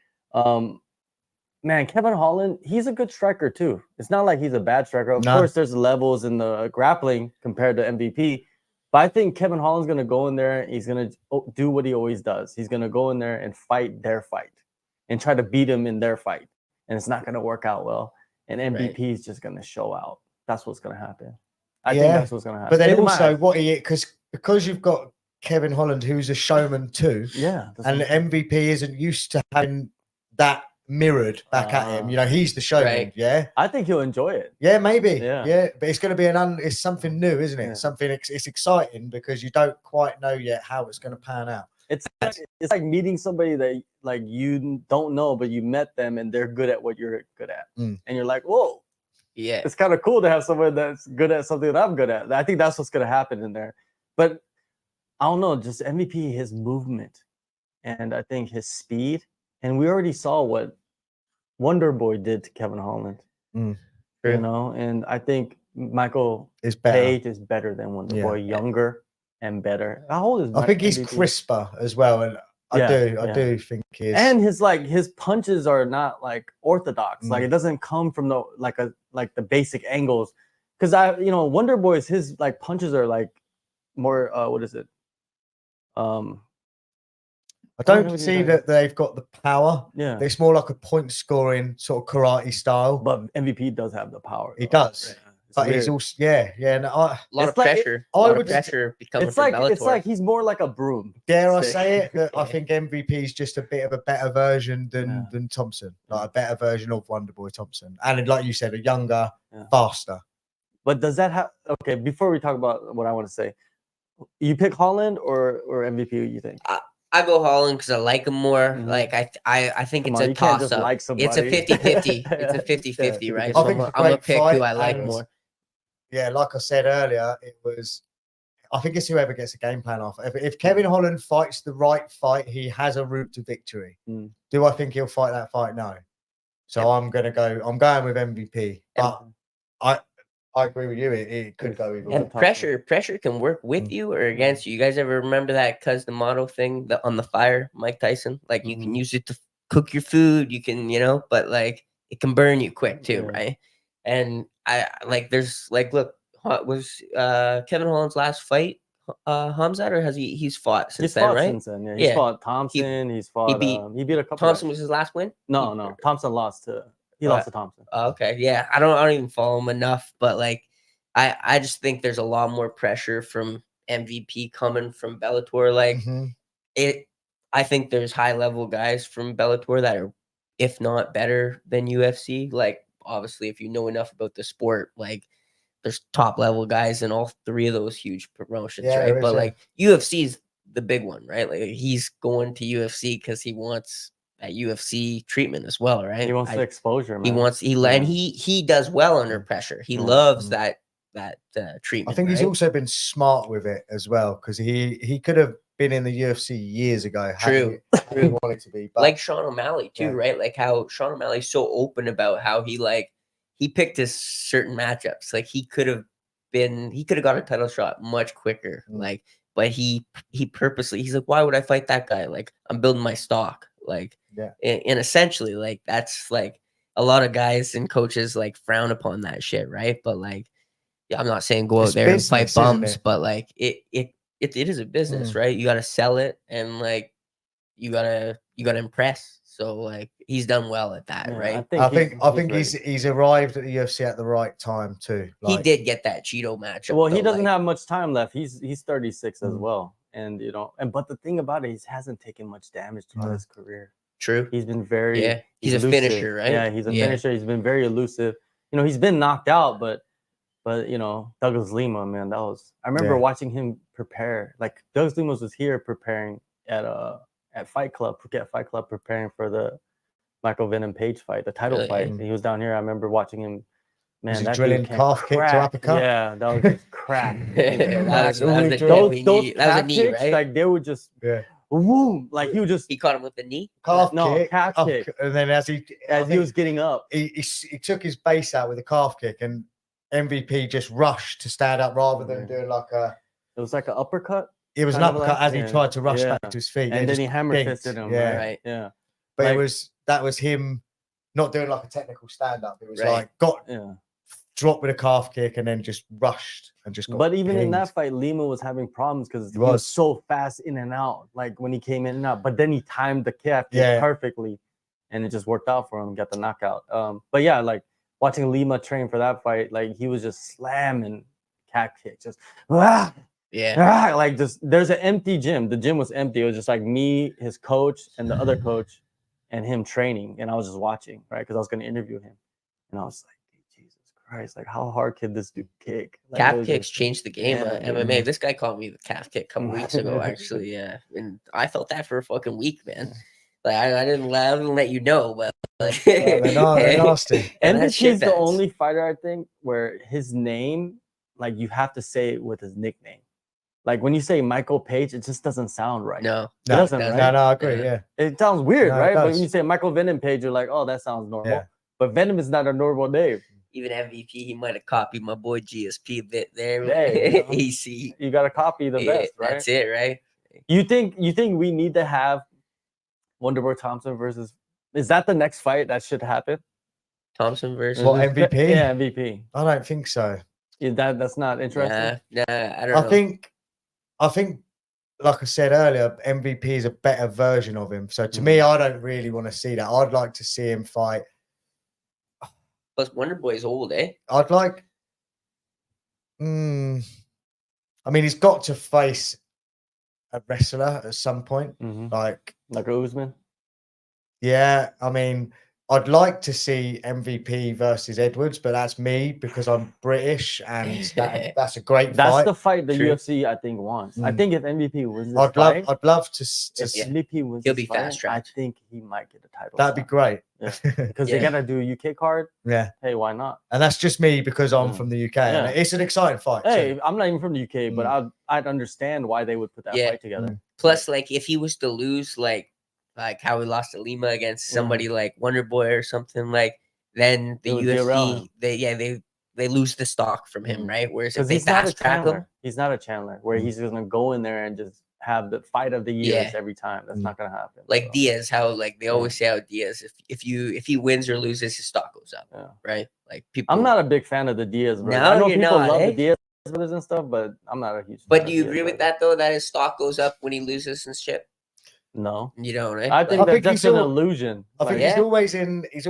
man, Kevin Holland, he's a good striker too. It's not like he's a bad striker. Of course, there's levels in the grappling compared to MVP, but I think Kevin Holland's gonna go in there. He's gonna do what he always does. He's gonna go in there and fight their fight, and try to beat him in their fight, and it's not gonna work out well. And MVP is just gonna show out. That's what's gonna happen. I think that's what's gonna happen. But then also, because you've got Kevin Holland, who's a showman too. Yeah. And the MVP isn't used to having that mirrored back at him. He's the showman. Right. Yeah. I think he'll enjoy it. Yeah, maybe. Yeah. But it's going to be it's something new, isn't it? Yeah. Something. It's exciting because you don't quite know yet how it's going to pan out. It's like meeting somebody that like you don't know, but you met them and they're good at what you're good at, and you're like, whoa. Yeah, it's kind of cool to have someone that's good at something that I'm good at. I think that's what's going to happen in there. But I don't know, just MVP, his movement, and I think his speed. And we already saw what Wonder Boy did to Kevin Holland. And I think Michael Page is better than Wonder Boy, younger and better. How old is I think he's crisper as well, and I do think he is. And his punches are not like orthodox. Like it doesn't come from the basic angles. Because Wonder Boy's his like punches are like more what is it? I don't see that they've got the power. Yeah, it's more like a point scoring sort of karate style. But MVP does have the power. He does. But he's also a lot of pressure. It's like he's more like a broom. Dare I say it? That I think MVP is just a bit of a better version than Thompson, like a better version of Wonderboy Thompson, and like you said, a younger, faster. But does that have? Okay, before we talk about what I want to say, you pick Holland or MVP? You think? I go Holland because I like him more. Like I think it's a toss up. Like it's a 50-50. It's a 50-50, right? I so think I'm gonna pick who I like more. Yeah, like I said earlier, I think it's whoever gets a game plan off. If Kevin Holland fights the right fight, he has a route to victory. Do I think he'll fight that fight? No. So I'm going with MVP. But I agree with you. It could go either way. And pressure can work with you or against you. You guys ever remember that Cuz the Motto thing on the fire, Mike Tyson? Like you can use it to cook your food, you can, but like it can burn you quick too, Yeah. right? And I like there's like look, was Kevin Holland's last fight Hamzat, or he's fought since He's then, fought right? since then. Yeah, he's fought Thompson. He's fought. He beat a couple. Thompson guys. was his last win. No. Thompson lost to. He lost to Thompson. Okay, yeah, I don't even follow him enough, but like, I just think there's a lot more pressure from MVP coming from Bellator. Like I think there's high level guys from Bellator that are, if not better than UFC. Like obviously, if you know enough about the sport, like there's top level guys in all three of those huge promotions, right? But like UFC is the big one, right? Like he's going to UFC because he wants that UFC treatment as well, right? He wants the exposure, man. And he does well under pressure. He loves that treatment. I think he's also been smart with it as well, because he could have been in the UFC years ago. True. He wanted to be, but like Sean O'Malley too, right? Like how Sean O'Malley's so open about how he picked his certain matchups. Like he could have got a title shot much quicker. Like, but he purposely, he's like, why would I fight that guy? Like I'm building my stock. Like, and essentially, like that's like a lot of guys and coaches like frown upon that shit, right? But like, yeah, I'm not saying go out there and fight bums, but like it is a business, right? You got to sell it, and like you gotta impress. So like he's done well at that, right? I think he's arrived at the UFC at the right time too. Like, he did get that Cheeto matchup. Well, he doesn't have much time left. He's 36 as well, and but the thing about it, he hasn't taken much damage throughout his career. True. He's been very he's a finisher, right? Yeah, he's a finisher. He's been very elusive. He's been knocked out, but Douglas Lima, man, I remember watching him prepare. Like Douglas Lima was here preparing at Fight Club, Phuket Fight Club, preparing for the Michael Venom Page fight, the title fight. And he was down here. I remember watching him. Man, that drilling calf kick to uppercut. Yeah, that was just crack. Those calf kicks, right? Like they would just boom, like he caught him with the knee. Calf kick, and then as he was getting up, he took his base out with a calf kick, and MVP just rushed to stand up rather than doing like a. It was like an uppercut. It was an uppercut as he tried to rush back to his feet, and then he hammer fisted him. Right? Yeah. But that was him not doing like a technical stand up. It was like dropped with a calf kick and then just rushed and just got But even in that fight, Lima was having problems because he was so fast in and out, like when he came in and out. But then he timed the calf kick perfectly, and it just worked out for him, got the knockout. But yeah, like watching Lima train for that fight, like he was just slamming calf kick, just like just there's an empty gym. The gym was empty. It was just like me, his coach, and the other coach, and him training. And I was just watching, right? Because I was going to interview him. And I was like, Jesus Christ, like how hard could this dude kick? Like, calf kicks changed the game of MMA. This guy called me the calf kick a couple weeks ago, actually. Yeah. And I felt that for a fucking week, man. Like I didn't let you know, but like they're nasty. MVP is the only fighter, I think, where his name, like you have to say it with his nickname. Like when you say Michael Page, it just doesn't sound right. No, it doesn't. Right? No, I agree. Yeah, it sounds weird, right? But when you say Michael Venom Page, you're like, oh, that sounds normal. Yeah. But Venom is not a normal name. Even MVP, he might have copied my boy GSP a bit there. Hey, EC, you got to copy the best, right? That's it, right? You think we need to have Wonderboy Thompson versus? Is that the next fight that should happen? Thompson versus MVP? Yeah, MVP. I don't think so. That's not interesting. Nah, I don't know. I think, like I said earlier, MVP is a better version of him. So to me, I don't really want to see that. I'd like to see him fight. Plus, Wonderboy's old, eh? I'd like. I mean, he's got to face a wrestler at some point, like Usman. Yeah, I mean, I'd like to see MVP versus Edwards, but that's me because I'm British, and that's a great fight. That's the fight the UFC I think wants. I think if MVP wins this fight, I'd love to MVP wins. He'll be fast tracked. I think he might get a title. That'd be great because they gotta do a UK card. Yeah. Hey, why not? And that's just me because I'm from the UK. And it's an exciting fight. Hey, I'm not even from the UK, but I'd understand why they would put that fight together. Plus, like if he was to lose, like how he lost to Lima against somebody like Wonderboy or something, like then the UFC they lose the stock from him, right? Whereas if they fast track him, he's not a Chandler where he's gonna go in there and just have the fight of the years Yeah. every time. That's not gonna happen. Like so. Diaz, how like they always say how Diaz, if he wins or loses, his stock goes up. Yeah. Right? Like people. I'm not a big fan of the Diaz brothers. No, I know you're people not, love eh? the Diaz brothers and stuff, but I'm not a huge fan But of do you Diaz agree with brothers. that though? That his stock goes up when he loses and shit. No, You don't, eh? I think I that's think just he's an all- illusion. I think Yeah. he's always in. It's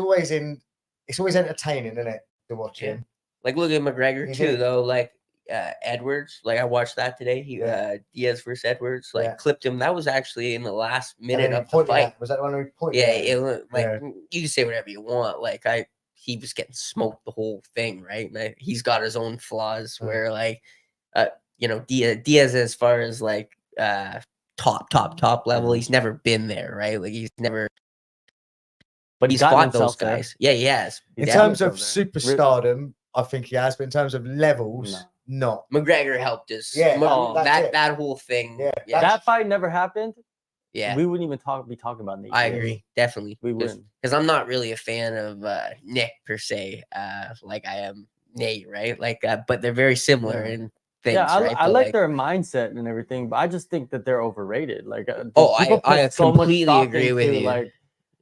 always entertaining, isn't it, to watch Yeah. him? Like look at McGregor He too, did. though. Like Edwards, like I watched that today. He Yeah. Diaz versus Edwards, like Yeah. clipped him. That was actually in the last And minute then he of the pointed fight. at- was that the one where he pointed? Yeah, at him? it was like Yeah. you can say whatever you want. Like he was getting smoked the whole thing, right? Like, he's got his own flaws where like Diaz as far as like top level, he's never been there, right? Like he's never But he's gotten fought those himself there. guys. Yeah, he has. In He's terms gotten of himself there. superstardom, I think he has, but in terms of levels, not. McGregor helped us. Yeah, that's it. that whole thing. Yeah, Yeah. That fight never happened. Yeah. We wouldn't even be talking about Nate. I Diaz. agree, definitely. We wouldn't. Because I'm not really a fan of Nick per se, like I am Nate, right? Like, but they're very similar Yeah. in things, Yeah, right? I But, like their mindset and everything, but I just think that they're overrated. Like, Oh, people I put so much completely stock agree with into, you. Like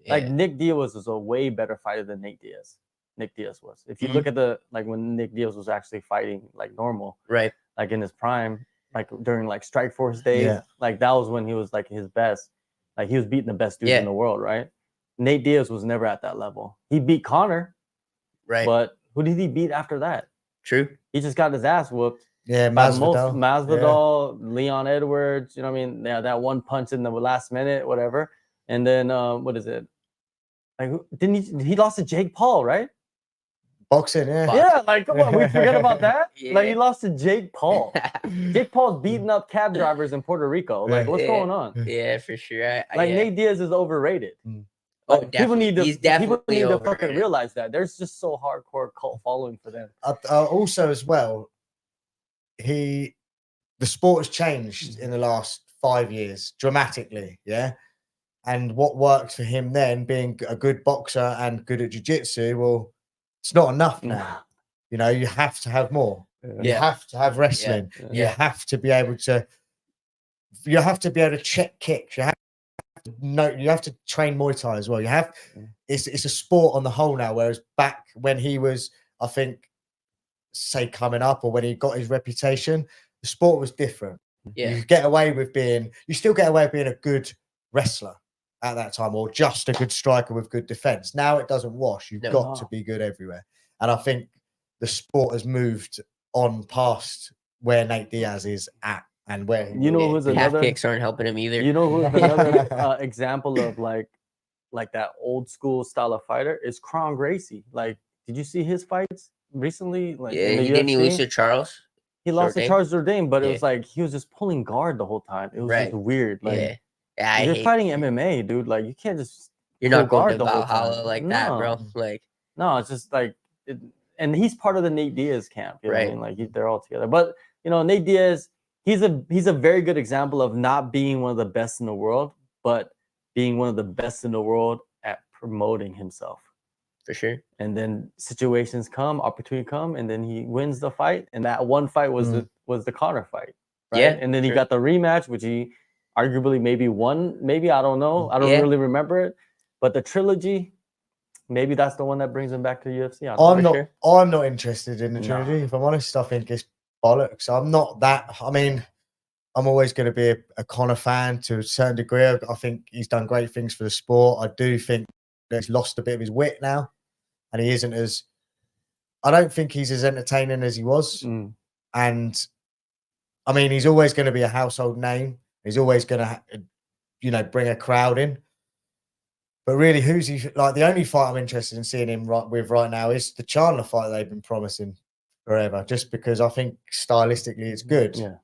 Yeah. Nick Diaz was a way better fighter than Nate Diaz. Nick Diaz was. If you Mhm. look at when Nick Diaz was actually fighting like normal, Right. like in his prime, like during like Strike Force days, Yeah. like that was when he was like his best. Like he was beating the best dudes Yeah. in the world, right? Nate Diaz was never at that level. He beat Connor, Right. but who did he beat after that? True. He just got his ass whooped. Yeah, By Masvidal. Masvidal, Leon Edwards, you know what I mean? Yeah, that one punch in the last minute, whatever. And then what is it? Like didn't he lost to Jake Paul, right? Boxing, yeah. Yeah, like come on, we forget about that. Like he Yeah. lost to Jake Paul. Jake Paul's beating up cab drivers in Puerto Rico. Like, what's Yeah. going on? Yeah, for sure. Like yeah. Nate Diaz is overrated. Oh, Like, people need to He's definitely fucking overrated. realize that. There's just so hardcore cult following for them. Also, as well, the sport has changed in the last 5 years dramatically. Yeah. And what worked for him then, being a good boxer and good at jiu-jitsu, well, it's not enough now. You know, you have to have more. You Yeah. have to have wrestling. Yeah. You have to be able to. You have to be able to check kicks. You have to know. You have to train Muay Thai as well. You have. It's a sport on the whole now. Whereas back when he was, I think, say coming up or when he got his reputation, the sport was different. Yeah. You get away with being. You still get away with being a good wrestler at that time, or just a good striker with good defense. Now it doesn't wash. You've got to be good everywhere. And I think the sport has moved on past where Nate Diaz is at and where he You know was. who's Half another kicks aren't helping him either. You know who's another example of like that old school style of fighter is Kron Gracie. Like, did you see his fights recently? Like, Yeah, in the didn't he lose UFC? to Charles? He lost to Jourdain? Charles Jourdain, but it Yeah. was like he was just pulling guard the whole time. It was Right. just weird. Like, Yeah. I you're hate- fighting MMA, dude. Like, you can't just You're pull not going guard to the whole Valhalla time. like that, bro. No. Like, No, it's just like, and he's part of the Nate Diaz camp. You know what I Right. mean? Like they're all together. But you know, Nate Diaz, he's a very good example of not being one of the best in the world, but being one of the best in the world at promoting himself. for sure. And then situations come, opportunity come, and then he wins the fight. And that one fight was the Connor fight, right? Yeah, And then he sure. got the rematch, which he arguably maybe won. Maybe I don't know. I don't Yeah. really remember it. But the trilogy, maybe that's the one that brings him back to UFC. I don't I'm know. not. sure. I'm not interested in the No. trilogy. If I'm honest, I think it's bollocks. I'm not that. I mean, I'm always going to be a Conor fan to a certain degree. I think he's done great things for the sport. I do think that he's lost a bit of his wit now, and he isn't as. I don't think he's as entertaining as he was. And I mean, he's always going to be a household name. He's always going to, bring a crowd in. But really, who's he? Like, the only fight I'm interested in seeing him right now is the Chandler fight they've been promising forever. Just because I think stylistically it's good. Yeah.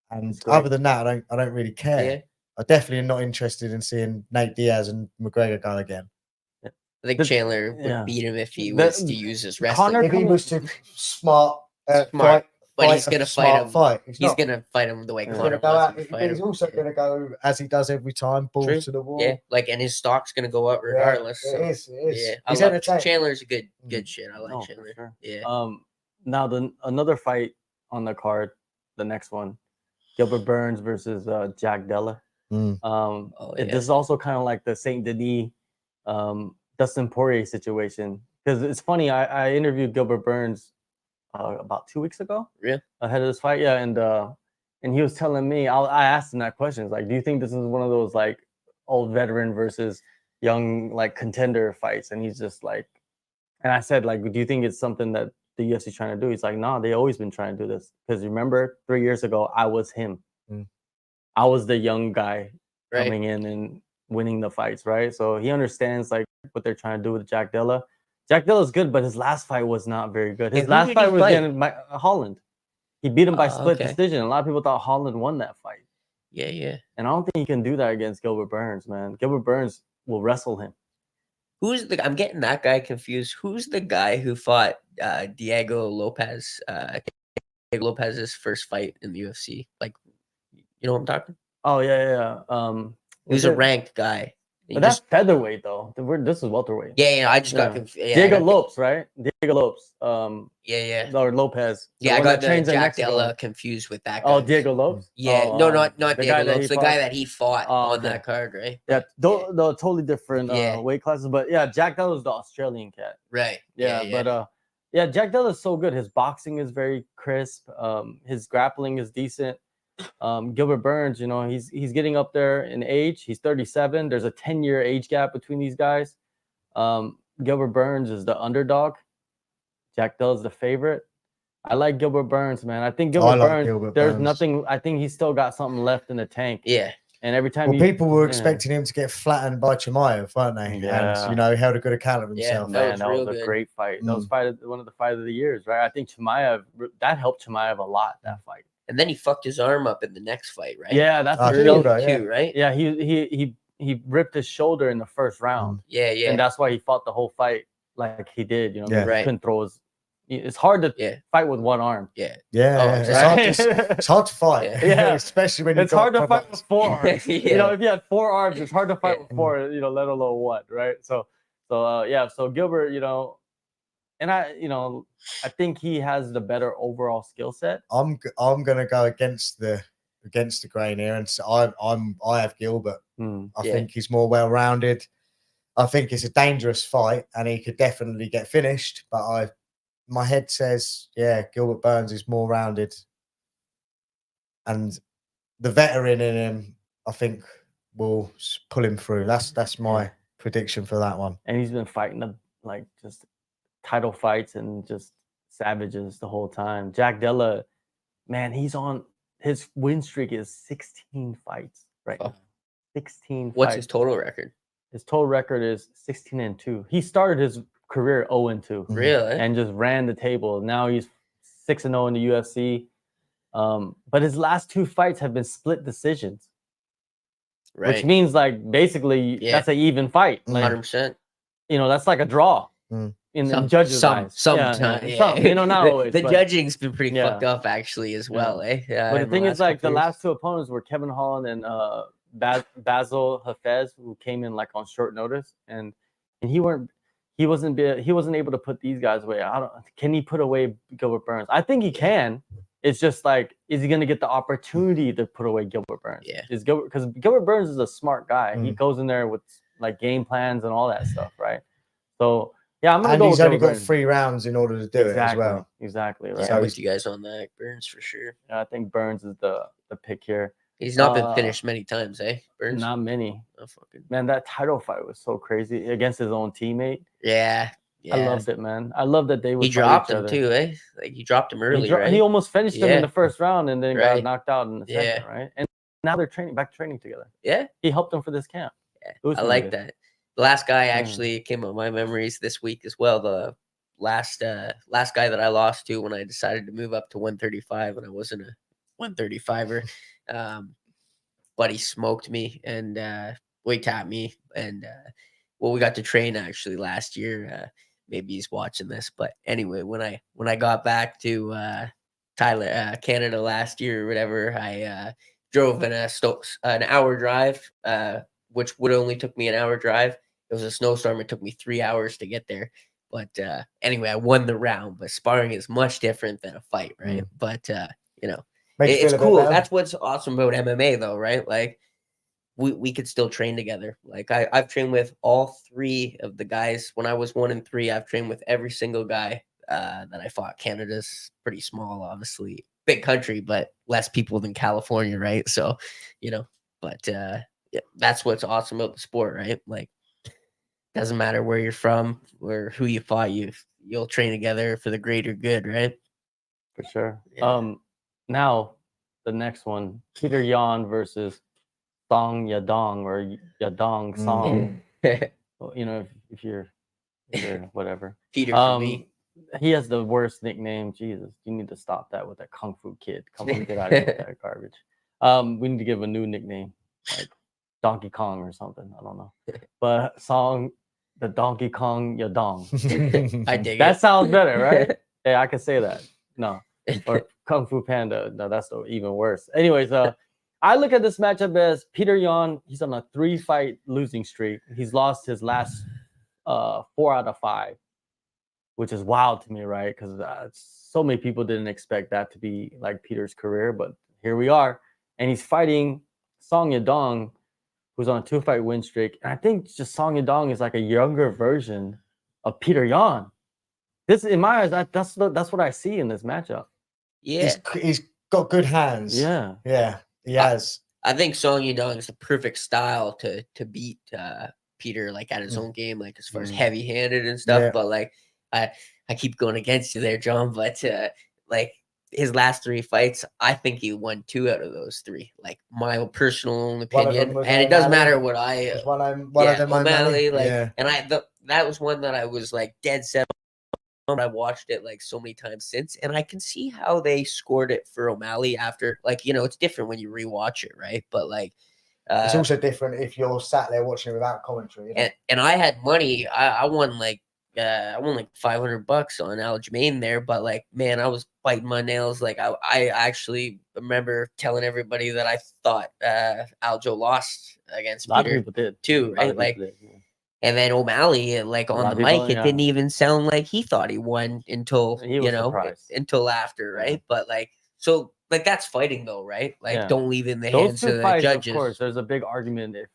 And It's great. other than that, I don't really care. Yeah. I definitely am not interested in seeing Nate Diaz and McGregor go again. I think The- Chandler would yeah. beat him if he The- was to use his wrestling. Conor If he coming- was to smart, Smart, but he's a gonna smart fight him. Fight. He's not. gonna fight him the way He's He's Conor going to go wants out. him to But fight he's him. also Yeah. going to go as he does every time, balls True. to the wall. Yeah, like, and his stock's gonna go up Yeah, regardless. so. It is. Yeah, I He's love entertaining. Chandler's a good shit. I like No, for Chandler. sure. Yeah. Now another fight on the card, the next one, Gilbert Burns versus Jack Della. Mm. This is also kind of like the Saint Denis, Dustin Poirier situation. Because it's funny, I interviewed Gilbert Burns about 2 weeks ago. Really? Ahead of this fight, yeah, and he was telling me, I asked him that question. It's like, do you think this is one of those like old veteran versus young like contender fights? And he's just like, and I said, like, do you think it's something that the UFC is trying to do? He's like, no, they always been trying to do this. Because remember, 3 years ago, I was him. I was the young guy coming in and winning the fights, right? So he understands like what they're trying to do with Jack Della. Jack Della's good, but his last fight was not very good. His last fight was against Holland. He beat him by split decision. A lot of people thought Holland won that fight. Yeah. And I don't think he can do that against Gilbert Burns, man. Gilbert Burns will wrestle him. I'm getting that guy confused. Who's the guy who fought Diego Lopez? Diego Lopez's first fight in the UFC. Like, you know what I'm talking? Oh yeah. He was a ranked guy. But that's featherweight though. This is welterweight. Yeah. I just got confused. Yeah, Diego Lopes, right? Diego Lopes. Yeah. Or Lopez. Yeah, I got the Jack Della confused with that guy. Oh, Diego Lopes? Yeah, no, not Diego Lopes. The guy that he fought on that card, right? Yeah, they're totally different weight classes. But yeah, Jack Della's the Australian cat. Right. Yeah. But Jack Della's so good. His boxing is very crisp. His grappling is decent. Gilbert Burns, you know, he's getting up there in age. He's 37. There's a 10-year age gap between these guys. Gilbert Burns is the underdog. Jack Della's the favorite. I like Gilbert Burns, man. I think Gilbert Burns, nothing. I think he's still got something left in the tank. Yeah. And every time people were expecting him to get flattened by Chimaev, weren't they? Yeah. And you know, he held a good account of himself. Yeah, that was a great fight. That was one of the fight of the years, right? I think Chimaev, that helped Chimaev a lot, that fight. And then he fucked his arm up in the next fight, right? Yeah, that's the shoulder too, right? Yeah, he ripped his shoulder in the first round. Yeah. And that's why he fought the whole fight like he did. You know, Yeah. He couldn't throw his. It's hard to fight with one arm. Yeah. It's hard to fight. Yeah, especially when it's hard to fight with 4 arms. Yeah. You know, if you had 4 arms, it's hard to fight with 4. You know, let alone 1, right? So Gilbert, you know, and I think he has the better overall skill set. I'm gonna go against the grain here, and so I have Gilbert. I think he's more well-rounded. I think it's a dangerous fight, and he could definitely get finished. But my head says, Gilbert Burns is more rounded, and the veteran in him, I think, will pull him through. That's my prediction for that one. And he's been fighting like just title fights and just savages the whole time. Jack Della, man, his win streak is 16 fights right now. 16 What's fights. his total record? His total record is 16-2. He started his career 0-2. Really? And just ran the table. Now he's 6-0 in the UFC. But his last 2 fights have been split decisions. Right. Which means like basically that's an even fight. Like, 100%. You know, that's like a draw. In the judges' eyes. Sometimes, you know, not always. The judging's been pretty fucked up actually as well, eh? But the thing is, like, the last 2 opponents were Kevin Holland and Basil Hafez, who came in like on short notice, and he wasn't able to put these guys away. Can he put away Gilbert Burns? I think he can. It's just like, is he going to get the opportunity to put away Gilbert Burns? Yeah. Because Gilbert Burns is a smart guy. He goes in there with like game plans and all that stuff, right? So. Yeah, I'm gonna go. And he's only got 3 rounds in order to do it as well. Exactly. Right. So I'm with you guys on that. Burns for sure. Yeah, I think Burns is the pick here. He's not been finished many times, eh? Burns. Not many. Oh, fucking. Man, that title fight was so crazy against his own teammate. Yeah. I loved it, man. I love that they would. He dropped him too, eh? Like he dropped him early, right? He almost finished him in the first round and then got knocked out in the second, Yeah. right? And now they're back training together. Yeah. He helped them for this camp. Yeah. I like that. The last guy actually came up my memories this week as well. The last guy that I lost to when I decided to move up to 135 and I wasn't a 135er. But he smoked me and he tapped me. And we got to train actually last year. Maybe he's watching this. But anyway, when I got back to Canada last year or whatever, I drove in an hour drive. Which would only took me an hour drive. It was a snowstorm. It took me 3 hours to get there. But anyway, I won the round. But sparring is much different than a fight, right? But, you know. Makes you It's feel a bit cool. better. That's what's awesome about MMA, though, right? Like, we could still train together. Like, I've trained with all 3 of the guys. When I was 1 and 3, I've trained with every single guy that I fought. Canada's pretty small, obviously. Big country, but less people than California, right? So, but yeah, that's what's awesome about the sport, right? Like, doesn't matter where you're from or who you fought, you'll train together for the greater good, right? For sure. Yeah. Now the next one, Peter Yan versus Song Yadong or Yadong Song. Well, if you're whatever. Peter for me. He has the worst nickname. Jesus, you need to stop that with that Kung Fu Kid. Come on, get out of here with that garbage. We need to give a new nickname, like Donkey Kong or something. I don't know. But Song, the Donkey Kong Yadong. I dig That it. sounds better, right? Yeah, I can say that. No. Or Kung Fu Panda. No, that's even worse. Anyways, I look at this matchup as Peter Yan. He's on a 3-fight losing streak. He's lost his last 4 out of 5, which is wild to me, right? Because so many people didn't expect that to be like Peter's career, but here we are. And he's fighting Song Yadong, who's on a 2-fight win streak. And I think just Song Yadong is like a younger version of Peter Yan. This, in my eyes, that's what I see in this matchup. Yeah. He's got good hands. Yeah. Yeah, he has. I think Song Yadong is the perfect style to beat Peter, like at his own game, like as far as heavy-handed and stuff. Yeah. But like I keep going against you there, John. But like his last 3 fights, I think he won 2 out of those 3. Like my personal own opinion, and it doesn't matter what I. Was one of them O'Malley, like, yeah. and that was one that I was like dead set on. I watched it like so many times since, and I can see how they scored it for O'Malley after. Like, it's different when you rewatch it, right? But like. It's also different if you're sat there watching it without commentary. And I had money. I won like $500 on Aljamain there, but like, man, I was biting my nails. Like I actually remember telling everybody that I thought Aljo lost against A lot Peter of people did too, right? Like, and then O'Malley, like on the mic, it didn't even sound like he thought he won until until after, right? Yeah. But like, so. Like, that's fighting, though, right? Like, don't leave it in the hands of the fights, judges. Of course, there's a big argument if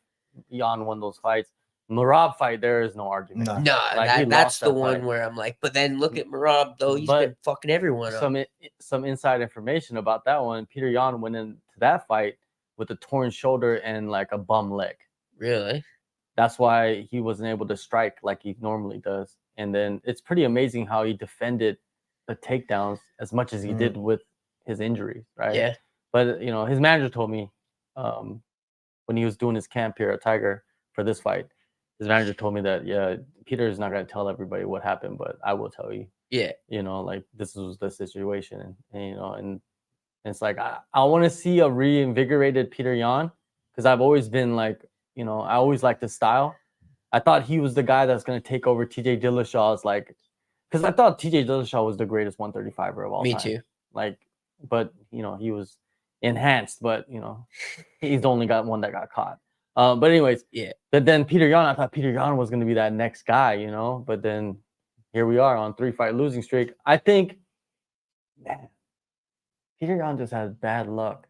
Yan won those fights. Merab fight, there is no argument. No, like, that's the one where I'm like, but then look at Merab, though. He's been fucking everyone up. Some inside information about that one. Peter Yan went into that fight with a torn shoulder and like a bum leg. Really? That's why he wasn't able to strike like he normally does. And then it's pretty amazing how he defended the takedowns as much as he did with his injuries, right? Yeah. But his manager told me when he was doing his camp here at Tiger for this fight, his manager told me that Peter is not going to tell everybody what happened, but I will tell you. Yeah. Like this was the situation, and it's like I want to see a reinvigorated Peter Yan because I've always been like I always liked his style. I thought he was the guy that's going to take over TJ Dillashaw's because I thought TJ Dillashaw was the greatest 135er of all time. Me too. But he was enhanced, but he's the only one that got caught. But anyways, yeah. But then Peter Yan, I thought Peter Yan was going to be that next guy, But then here we are on 3-fight losing streak. I think, man, Peter Yan just has bad luck.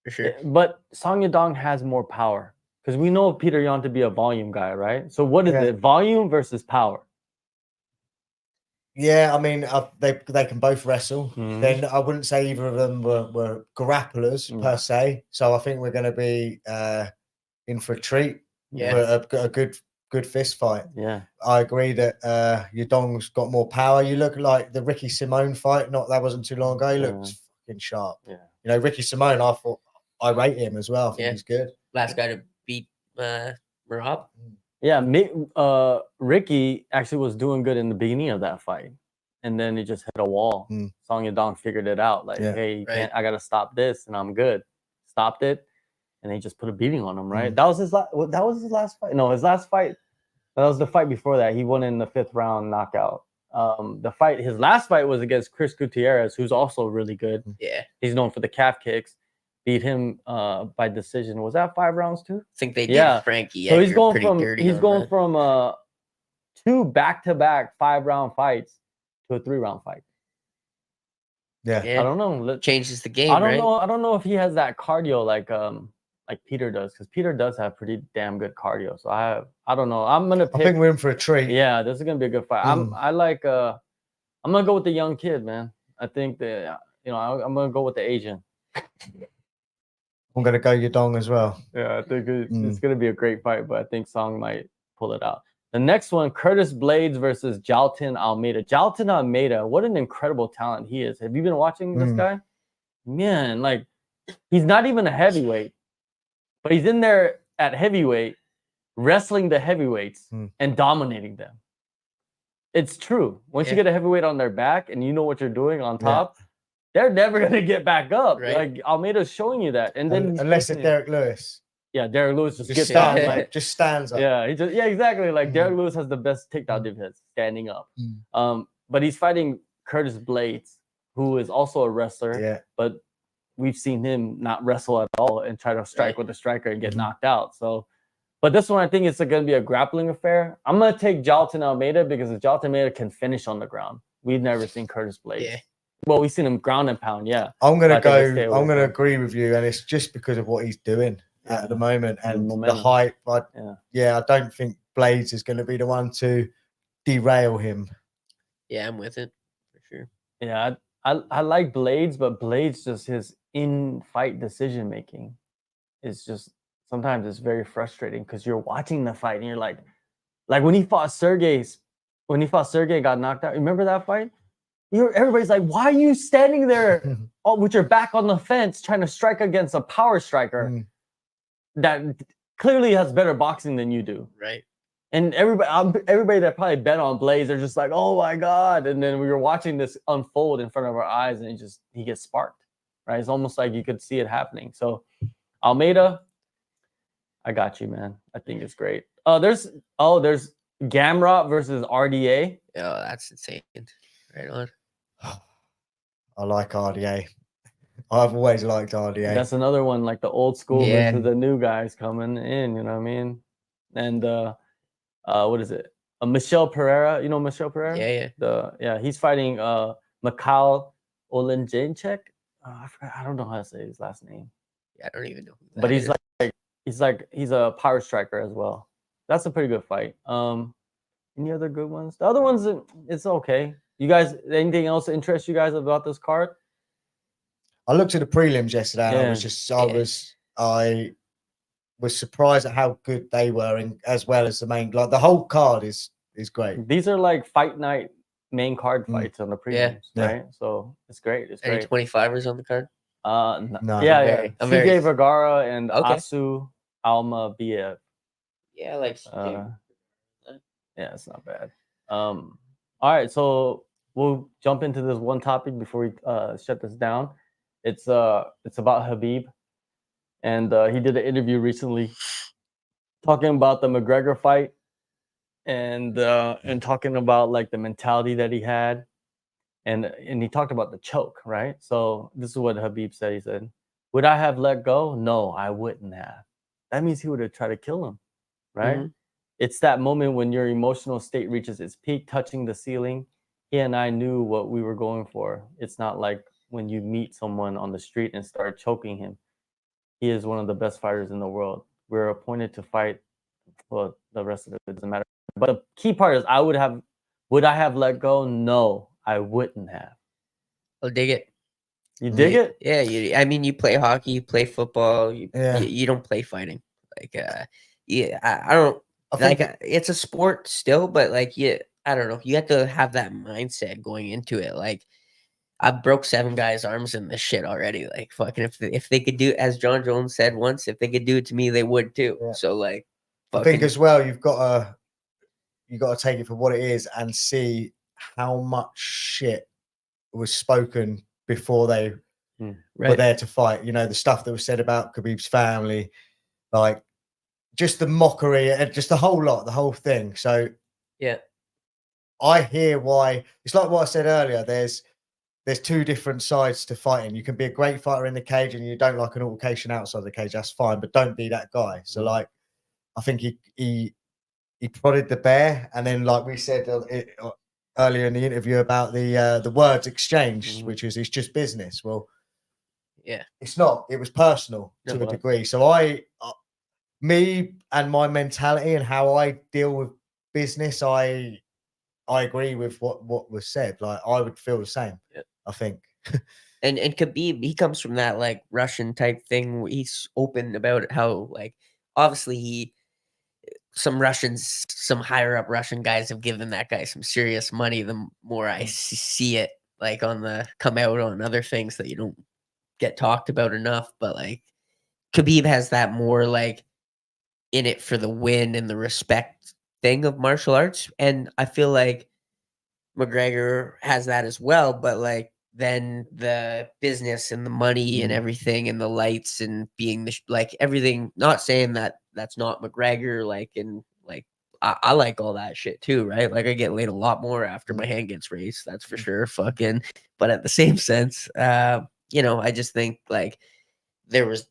For sure. But Song Yadong has more power because we know Peter Yan to be a volume guy, right? So what is it? Volume versus power? Yeah, I mean, they can both wrestle. Then I wouldn't say either of them were grapplers per se. So I think we're going to be in for a treat. Yeah, for a good fist fight. Yeah, I agree that Yadong's got more power. You look like the Ricky Simone fight. That wasn't too long ago. He looks fucking sharp. Yeah, Ricky Simone. I thought I rate him as well. I think he's good. Last guy to beat Merab. Yeah, Ricky actually was doing good in the beginning of that fight, and then he just hit a wall. Song Yadong figured it out, like, hey, I gotta stop this, and I'm good. Stopped it, and he just put a beating on him. Right, that was his last fight. No, his last fight. That was the fight before that. He won in the 5th round knockout. His last fight was against Chris Gutierrez, who's also really good. Yeah, he's known for the calf kicks. Beat him by decision. Was that 5 rounds too? I think they did Frankie. So he's going from 2 back-to-back 5-round fights to a 3-round fight. Yeah. Yeah. I don't know. Changes the game, I don't right? know. I don't know if he has that cardio like Peter does, because Peter does have pretty damn good cardio. So I don't know. I'm gonna pick. I think we're in for a treat. Yeah, this is gonna be a good fight. I'm gonna go with the young kid, man. I think that I'm gonna go with the Asian. I'm gonna go Yadong as well. Yeah, I think it's gonna be a great fight, but I think Song might pull it out. The next one, Curtis Blades versus Jailton Almeida. Jailton Almeida, what an incredible talent he is. Have you been watching this guy? Man, like, he's not even a heavyweight, but he's in there at heavyweight, wrestling the heavyweights and dominating them. It's true. Once you get a heavyweight on their back and you know what you're doing on top, they're never gonna get back up. Right. Like, Almeida's showing you that. And then unless it's Derek Lewis. Yeah, Derek Lewis just gets stands down. up, Like, just stands up. yeah, exactly. Like, Derek Lewis has the best takedown defense, standing up. But he's fighting Curtis Blades, who is also a wrestler. Yeah. But we've seen him not wrestle at all and try to strike with the striker and get knocked out. So, but this one, I think it's going to be a grappling affair. I'm going to take Jailton Almeida because Jailton Almeida can finish on the ground. We've never seen Curtis Blades. Yeah. Well, we've seen him ground and pound. Yeah. I'm going to agree with you. And it's just because of what he's doing at the moment and the hype. I don't think Blades is going to be the one to derail him. Yeah, I'm with it for sure. Yeah, I like Blades, but Blades, just his in-fight decision making is just sometimes it's very frustrating because you're watching the fight and you're like when he fought Sergey got knocked out. Remember that fight? Everybody's like, why are you standing there with your back on the fence trying to strike against a power striker that clearly has better boxing than you do? Right. And everybody that probably bet on Blades, they're just like, oh my God. And then we were watching this unfold in front of our eyes and he gets sparked, right? It's almost like you could see it happening. So Almeida, I got you, man. I think it's great. There's Gamrot versus RDA. Oh, that's insane. Right on. I like RDA. I've always liked RDA. That's another one, like the old school Yeah. versus the new guys coming in, you know what I mean? And what is it? Michelle Pereira. You know Michelle Pereira? Yeah. He's fighting Mikhail Olenjanchek. I forgot. I don't know how to say his last name. Yeah, I don't even know. But he's a power striker as well. That's a pretty good fight. Any other good ones? The other ones, it's okay. You guys, anything else interest you guys about this card? I looked at the prelims yesterday and I was surprised at how good they were, and as well as the main, like the whole card is great. These are like fight night main card fights on the prelims, right? So it's great. It's Any great. 25ers on the card? No. Yeah. CJ Vergara and Asu Almabiev. Yeah, like yeah, it's not bad. All right, so we'll jump into this one topic before we shut this down. It's about Khabib, and he did an interview recently talking about the McGregor fight and talking about like the mentality that he had, and he talked about the choke, right? So this is what Khabib said. He said, "Would I have let go? No, I wouldn't have." That means he would have tried to kill him, right? Mm-hmm. It's that moment when your emotional state reaches its peak, touching the ceiling. He and I knew what we were going for. It's not like when you meet someone on the street and start choking him. He is one of the best fighters in the world. We're appointed to fight. Well, the rest of it doesn't matter. But the key part is, would I have let go? No, I wouldn't have. I'll dig it. You dig it? Yeah. I mean, you play hockey, you play football. You don't play fighting. Like, I don't. It's a sport still, but like, I don't know. You have to have that mindset going into it. Like, I broke 7 guys' arms in this shit already. Like, fucking, if they could do, as John Jones said once, if they could do it to me, they would too. Yeah. So, like, I think as well, you've got to take it for what it is and see how much shit was spoken before they were there to fight. You know, the stuff that was said about Khabib's family, like, just the mockery and just the whole lot, the whole thing. So yeah, I hear why. It's like what I said earlier. There's 2 different sides to fighting. You can be a great fighter in the cage and you don't like an altercation outside the cage. That's fine, but don't be that guy. So like, I think he prodded the bear, and then like we said, earlier in the interview about the words exchanged, Mhm. which is it's just business. Well, Yeah. it's not. It was personal No, to it a was. degree. So me and my mentality and how I deal with business, I agree with what was said. Like I would feel the same. Yeah. I think. And Khabib, he comes from that like Russian type thing where he's open about how like obviously some Russians, some higher up Russian guys have given that guy some serious money. The more I see it like on the come out on other things that you don't get talked about enough, but like Khabib has that more like in it for the win and the respect thing of martial arts, and I feel like McGregor has that as well, but like then the business and the money and everything and the lights and being the like everything. Not saying that that's not McGregor, like and like I like all that shit too, right? Like I get laid a lot more after my hand gets raised, that's for sure. Fucking, but at the same sense, you know, I just think like there was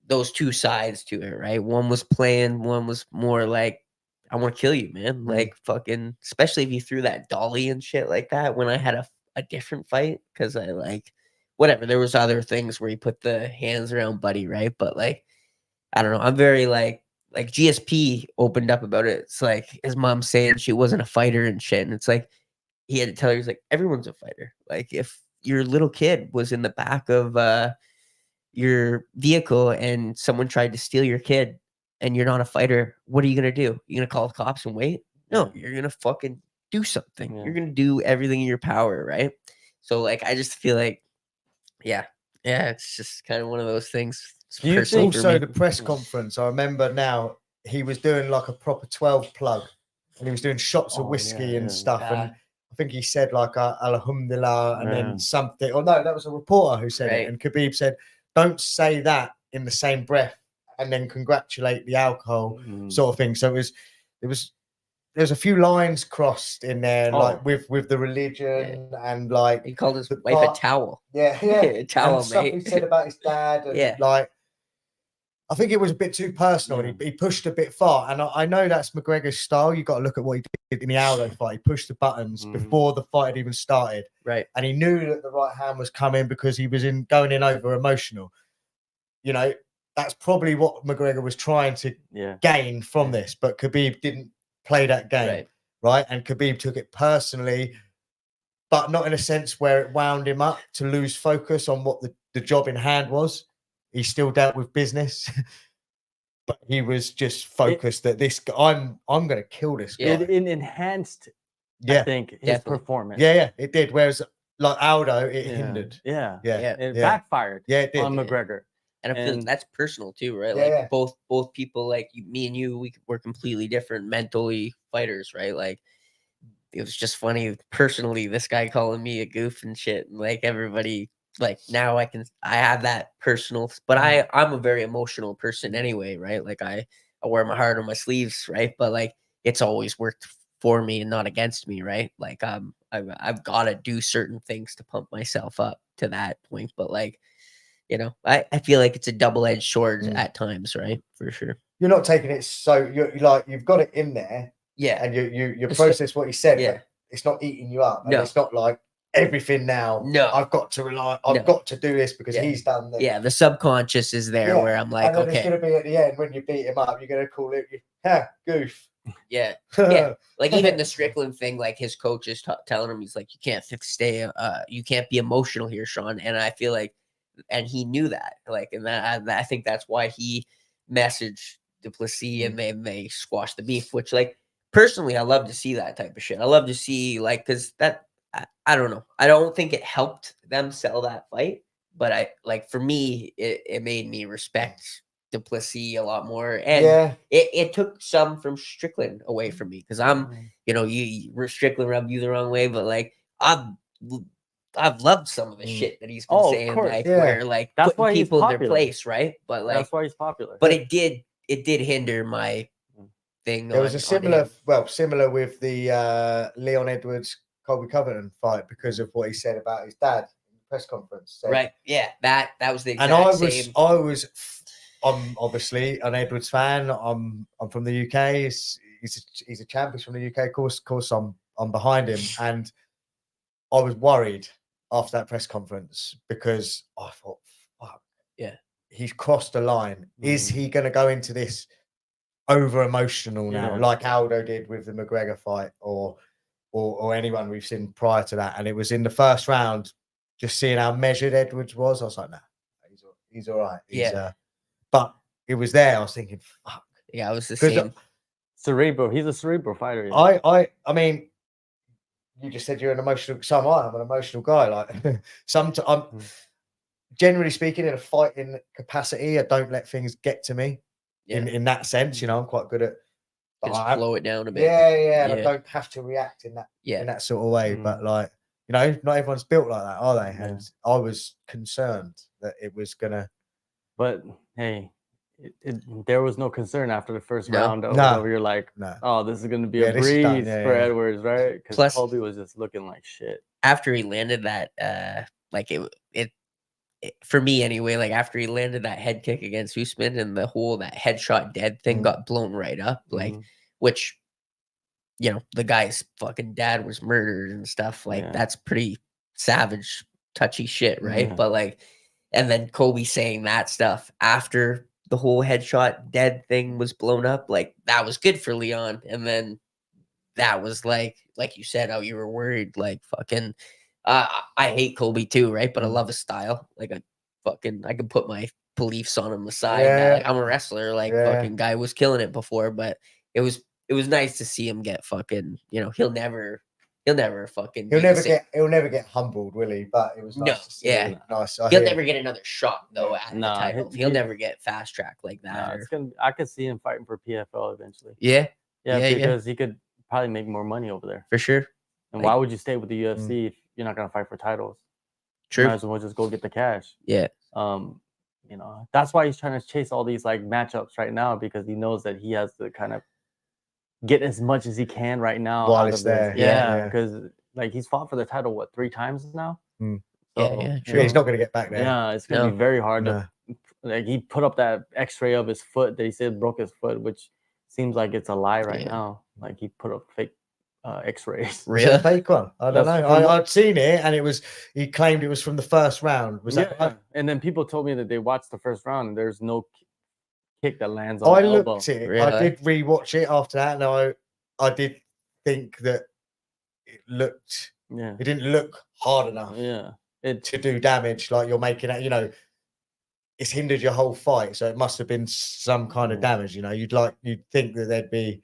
those two sides to it, right? One was playing, one was more like I want to kill you, man. Like fucking, especially if you threw that dolly and shit like that. When I had a different fight, because I like whatever. There was other things where he put the hands around Buddy, right? But like, I don't know. I'm very like GSP opened up about it. It's like his mom saying she wasn't a fighter and shit, and it's like he had to tell her he's like everyone's a fighter. Like if your little kid was in the back of your vehicle and someone tried to steal your kid and you're not a fighter, what are you gonna do? You gonna call the cops and wait? No, you're gonna fucking do something. You're gonna do everything in your power, right? So like I just feel like, yeah, it's just kind of one of those things. It's Do you personal think- for Also, me. the press conference, I remember now, he was doing like a proper 12 plug and he was doing shots of whiskey and stuff. And I think he said like Alhamdulillah and then something. Or no, that was a reporter who said it. And Khabib said, don't say that in the same breath and then congratulate the alcohol sort of thing. So there's a few lines crossed in there, like with the religion and like he called his wife a towel. Yeah. Towel, and stuff mate. he said about his dad and like I think it was a bit too personal and he pushed a bit far. And I know that's McGregor's style. You got to look at what he did in the Aldo fight. He pushed the buttons before the fight had even started. Right. And he knew that the right hand was coming because he was going in over emotional. You know, that's probably what McGregor was trying to gain from this. But Khabib didn't play that game. Right. And Khabib took it personally, but not in a sense where it wound him up to lose focus on what the job in hand was. He still dealt with business, but he was just focused that this guy, I'm going to kill this guy. It enhanced, I think, his performance. Yeah, it did. Whereas like Aldo, it hindered. It backfired. It did on McGregor. And I feel like that's personal too, right? Yeah, like both people, like me and you, we're completely different mentally fighters, right? Like it was just funny personally, this guy calling me a goof and shit, and like everybody. Like now I have that personal, but I'm a very emotional person anyway, right? Like I wear my heart on my sleeves, right? But like it's always worked for me and not against me, right? Like I've got to do certain things to pump myself up to that point. But like, you know, I feel like it's a double-edged sword at times, right? For sure. You're not taking it so you're like you've got it in there, and you process what he said, but it's not eating you up, and it's not like everything now. No, I've got to rely. I've got to do this because he's done this. Yeah, the subconscious is there where I'm like, and then okay, it's going to be at the end when you beat him up. You're going to call it, goof. Yeah. Like even the Strickland thing, like his coach is telling him, he's like, you can't you can't be emotional here, Sean. And I feel like, and he knew that, like, and that I think that's why he messaged Duplessis and they squashed the beef. Which, like, personally, I love to see that type of shit. I love to see, like, because that. I don't know. I don't think it helped them sell that fight, but for me, it made me respect Duplessis a lot more. And it took some from Strickland away from me because I'm, Strickland rubbed you the wrong way, but like I've loved some of the shit that he's been saying, like where like that's putting why people he's in their place, right? But like that's why he's popular. But it did hinder my thing. There was a similar with the Leon Edwards Colby Covington fight because of what he said about his dad in the press conference. So, right. Yeah. That was the exact same. I'm obviously an Edwards fan. I'm from the UK. He's a champ. He's from the UK. Of course, I'm I'm behind him, and I was worried after that press conference because I thought, fuck, Yeah. he's crossed the line. Is he going to go into this over emotional now, Yeah. like Aldo did with the McGregor fight, or anyone we've seen prior to that? And it was in the first round, just seeing how measured Edwards was. I was like, nah, he's all right. But it was there. I was thinking, fuck. Yeah, I was the same. Cerebral. He's a cerebral fighter. Yeah. I mean, you just said you're an emotional. So am I. I'm an emotional guy. Like, sometimes, generally speaking, in a fighting capacity, I don't let things get to me. In that sense, I'm quite good at just slow it down a bit. Yeah. And I don't have to react in that sort of way. But like, not everyone's built like that, are they? And I was concerned that it was gonna. But hey, there was no concern after the first round. You're like, oh, this is gonna be a breeze for Edwards, right? Because Colby was just looking like shit after he landed that. Like it for me anyway, like after he landed that head kick against Usman and the whole that headshot dead thing got blown right up, like which the guy's fucking dad was murdered and stuff, like that's pretty savage, touchy shit, right? But like, and then Kobe saying that stuff after the whole headshot dead thing was blown up, like that was good for Leon. And then that was like you said, how you were worried, like fucking I hate Kobe too, right? But I love his style. Like I can put my beliefs on him aside. Like I'm a wrestler. Like fucking guy was killing it before, but it was nice to see him get fucking. He'll never fucking. He'll never get humbled, will he? But it was nice to see. Nice. He'll never get another shot though at the title. He'll never get fast tracked like that. I could see him fighting for PFL eventually. Yeah, because he could probably make more money over there for sure. And why would you stay with the UFC if you're not gonna fight for titles? True. Might as well just go get the cash. Yeah. That's why he's trying to chase all these like matchups right now, because he knows that he has to kind of get as much as he can right now while it's there. Yeah, because like he's fought for the title 3 times now. True. He's not gonna get back there. Yeah, it's gonna be very hard to. Like he put up that X-ray of his foot that he said broke his foot, which seems like it's a lie right now. Like he put up fake X-rays. Really? Fake one? I don't know. I'd seen it, and he claimed it was from the first round. Was that right? And then people told me that they watched the first round and there's no kick that lands on the elbow. Looked at it. Really? I did rewatch it after that, and I did think that it looked. Yeah. It didn't look hard enough. Yeah. To do damage like you're making it. It's hindered your whole fight, so it must have been some kind of damage. You'd think that there'd be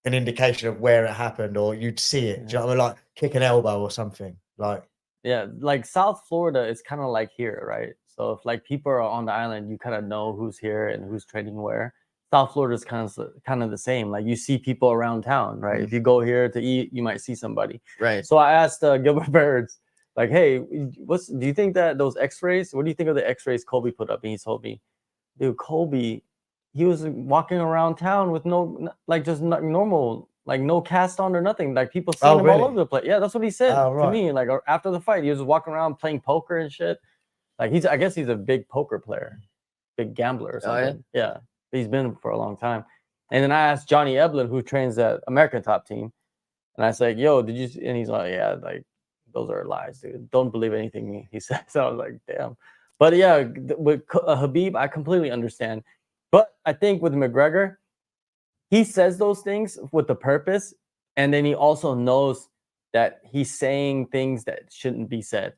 an indication of where it happened, or you'd see it. Do you know what I mean? Like kick an elbow or something. Like like South Florida is kind of like here, right? So if like people are on the island, you kind of know who's here and who's training where. South Florida is kind of the same. Like you see people around town, right? If you go here to eat, you might see somebody. Right. So I asked Gilbert Burns, like, hey, do you think that those X-rays? What do you think of the X-rays Colby put up? And he told me, dude, Colby, he was walking around town with no, like just normal, like no cast on or nothing. Like people seeing him all over the place. Yeah, that's what he said to me. Like after the fight, he was walking around playing poker and shit. Like I guess he's a big poker player, big gambler or something. Yeah, he's been for a long time. And then I asked Johnny Eblin, who trains at American Top Team, and I said, yo, did you? And he's like, yeah, like those are lies, dude. Don't believe anything he says. So I was like, damn. But yeah, with Khabib, I completely understand. But I think with McGregor, he says those things with the purpose, and then he also knows that he's saying things that shouldn't be said,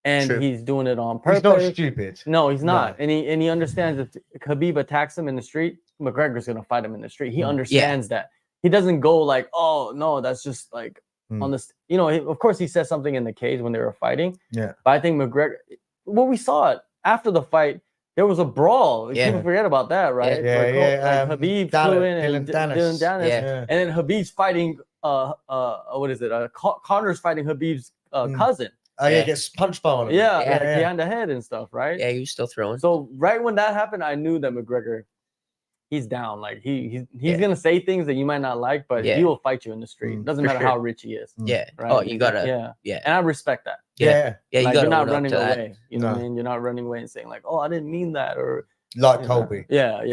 and he's doing it on purpose. He's not stupid. No, he's not, and he understands that if Khabib attacks him in the street, McGregor's gonna fight him in the street. He understands that. He doesn't go like, oh no, that's just like on this. Of course, he says something in the cage when they were fighting. Yeah, but I think McGregor. Well, we saw it after the fight. There was a brawl. People forget about that, right? Like Khabib flew in and Dylan Dennis. And then Khabib's fighting, what is it? Connor's fighting Khabib's cousin. Oh, yeah, gets punched by one of them. Yeah, behind the head and stuff, right? Yeah, he was still throwing. So right when that happened, I knew that McGregor, he's down. Like he's gonna say things that you might not like, but he will fight you in the street. Doesn't matter how rich he is. Yeah. Right? Oh, you gotta. Yeah. And I respect that. Yeah. You like, gotta you're not running away. That. You know what I mean? You're not running away and saying like, "Oh, I didn't mean that," or like Colby. Yeah.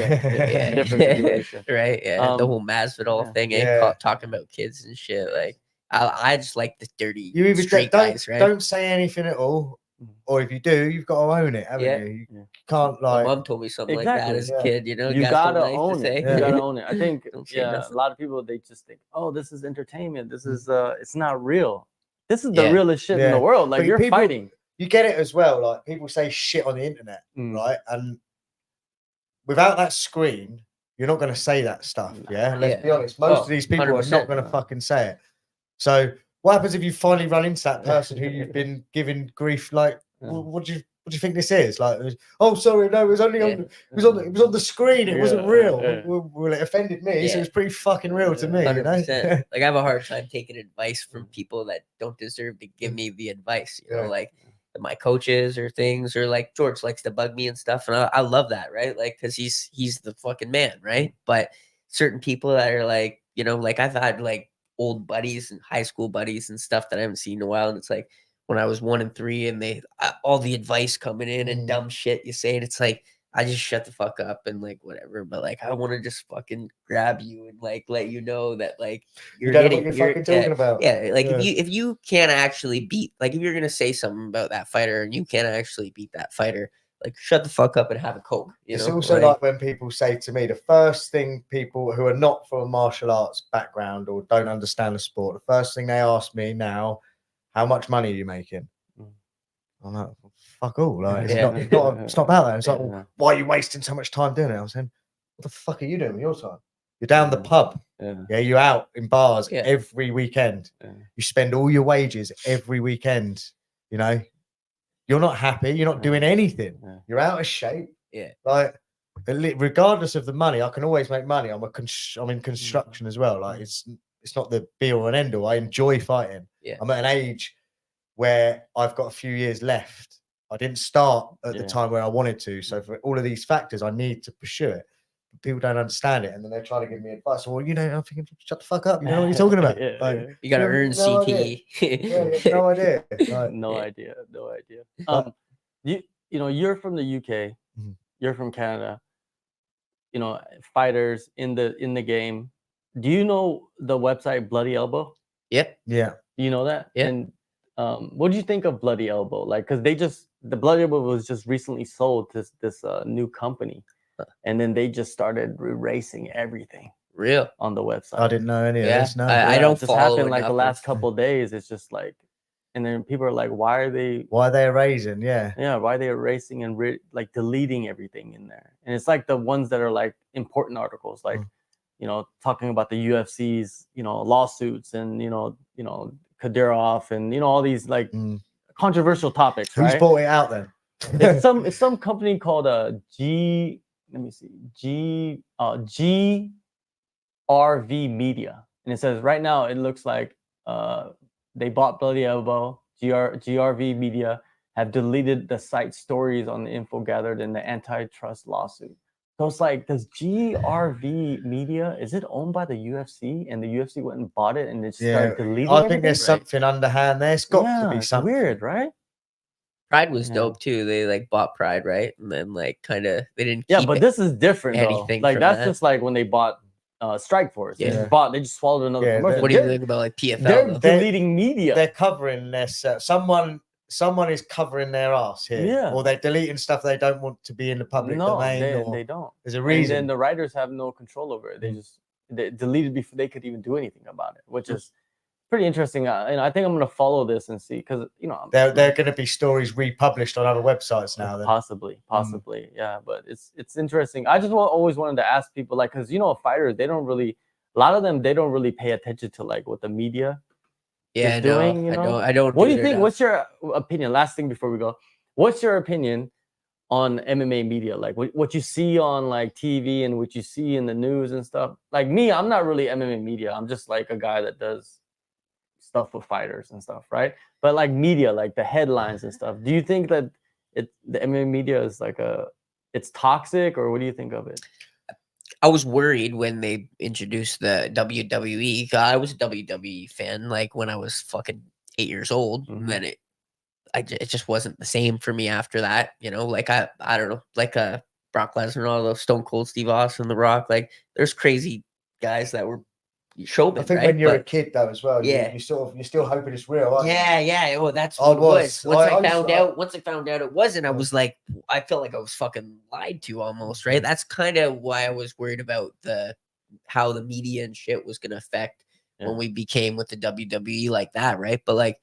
Different situation. Right. Yeah. The whole Masvidal thing, talking about kids and shit. Like, I just like the dirty You either street guys, right? don't say anything at all, or if you do, you've got to own it, haven't Yeah. you? You Yeah. can't My like. mom told me something like Exactly, that as a yeah. kid. You know, You got something gotta nice to own say. it. Yeah. You gotta own it. I think Don't say yeah, a nothing. lot of people they just think, oh, this is entertainment. This is it's not real. This is the Yeah. realest shit in the Yeah. world. Like But you're people- fighting. You get it as well. Like people say shit on the internet, Mm. right? And without that screen, you're not going to say that stuff. Yeah. Let's be Yeah. honest. Most Oh, of these people are 100%. not going to fucking say it. So what happens if you finally run into that person who you've been giving grief? Like, what do you think this is? Like, oh, sorry, no, it was only on, it was on the screen. It wasn't real. Well, it offended me, so Yeah. it's pretty fucking real to me. You know? 100%. Like I have a hard time taking advice from people that don't deserve to give me the advice. You know, Yeah. like my coaches or things, or like George likes to bug me and stuff, and I love that, right? Like because he's the fucking man, right? But certain people that are like, you know, like I've had like old buddies and high school buddies and stuff that I haven't seen in a while, and it's like when I was 1 and 3, and they all the advice coming in and dumb shit you say, and it's like I just shut the fuck up and like whatever. But like I want to just fucking grab you and like let you know that like You don't know what you're fucking talking about. Yeah, like if you can't actually beat, like if you're gonna say something about that fighter and you can't actually beat that fighter, like shut the fuck up and have a Coke. You It's know? also like when people say to me, the first thing people who are not from a martial arts background or don't understand the sport, the first thing they ask me now, how much money are you making? I'm like, fuck all. Like, it's not about that. It's like, well, why are you wasting so much time doing it? I was saying, what the fuck are you doing with your time? You're down the pub. Yeah, you're out in bars every weekend. You spend all your wages every weekend. You know, you're not happy. You're not doing anything. You're out of shape. Yeah. Like, regardless of the money, I can always make money. I'm in construction as well. Like, it's not the be all and end all. I enjoy fighting. Yeah. I'm at an age where I've got a few years left. I didn't start at the time where I wanted to. So for all of these factors, I need to pursue it. But people don't understand it. And then they're trying to give me advice. Well, you know, I'm thinking, shut the fuck up. You know what you're talking about? Like, you got to earn no CTE. no idea. Like, No idea. You know, you're from the UK. You're from Canada. You know, fighters in the game. Do you know the website Bloody Elbow? Yep. Yeah. You know that? Yeah. And what do you think of Bloody Elbow? Like, because the Bloody Elbow was just recently sold to this new company, and then they just started erasing everything Real on the website. I didn't know any of this. No. I don't it just follow happened like the enough last couple of days. It's just like, and then people are like, why are they erasing? Yeah. why are they erasing and like deleting everything in there? And it's like the ones that are like important articles, like you know, talking about the UFC's, you know, lawsuits and you know Kadyrov and you know all these like controversial topics. Who's right? bought it out then? It's some company called GRV Media, and it says right now it looks like they bought Bloody Elbow. GRV Media have deleted the site stories on the info gathered in the antitrust lawsuit. So it's like, does GRV Media, is it owned by the UFC and the UFC went and bought it and it started deleting I think everything? there's something underhand there. It's got to be it's something. weird, right? Pride was dope too. They like bought Pride, right? And then like kind of they didn't. Yeah, keep but this is different though. anything Like from that's that. just like when they bought Strike Force. They Yeah. just swallowed another commercial. What do you think about like PFL? They're though? deleting media. They're covering this. Someone is covering their ass here. Yeah. Or they're deleting stuff they don't want to be in the public domain. They don't. There's a And reason. then the writers have no control over it. They deleted before they could even do anything about it, which is pretty interesting. And I think I'm going to follow this and see, because you know There are going to be stories republished on other websites now. Then. Possibly, yeah. But it's interesting. I just always wanted to ask people, like, because you know, fighters, a lot of them, they don't really pay attention to like what the media is doing. You know? I don't. What do you think? What's your opinion? Last thing before we go, what's your opinion on MMA media? Like what you see on like TV and what you see in the news and stuff. Like me, I'm not really MMA media. I'm just like a guy that does stuff with fighters and stuff, right? But like media, like the headlines and stuff. Do you think that the MMA media is like it's toxic, or what do you think of it? I was worried when they introduced the WWE. I was a WWE fan, like when I was fucking 8 years old. And then it just wasn't the same for me after that. You know, like I don't know, like Brock Lesnar, all those Stone Cold Steve Austin, The Rock. Like there's crazy guys that were showman. I think right? when you're a But, kid though as well, Yeah. you're still hoping it's real. Aren't you? yeah. Well, that's I what it was. was. I used to- Once I found out it wasn't, I Yeah. was like, I felt like I was fucking lied to almost, right? That's kind of why I was worried about how the media and shit was gonna affect when we became with the WWE like that, right? But like,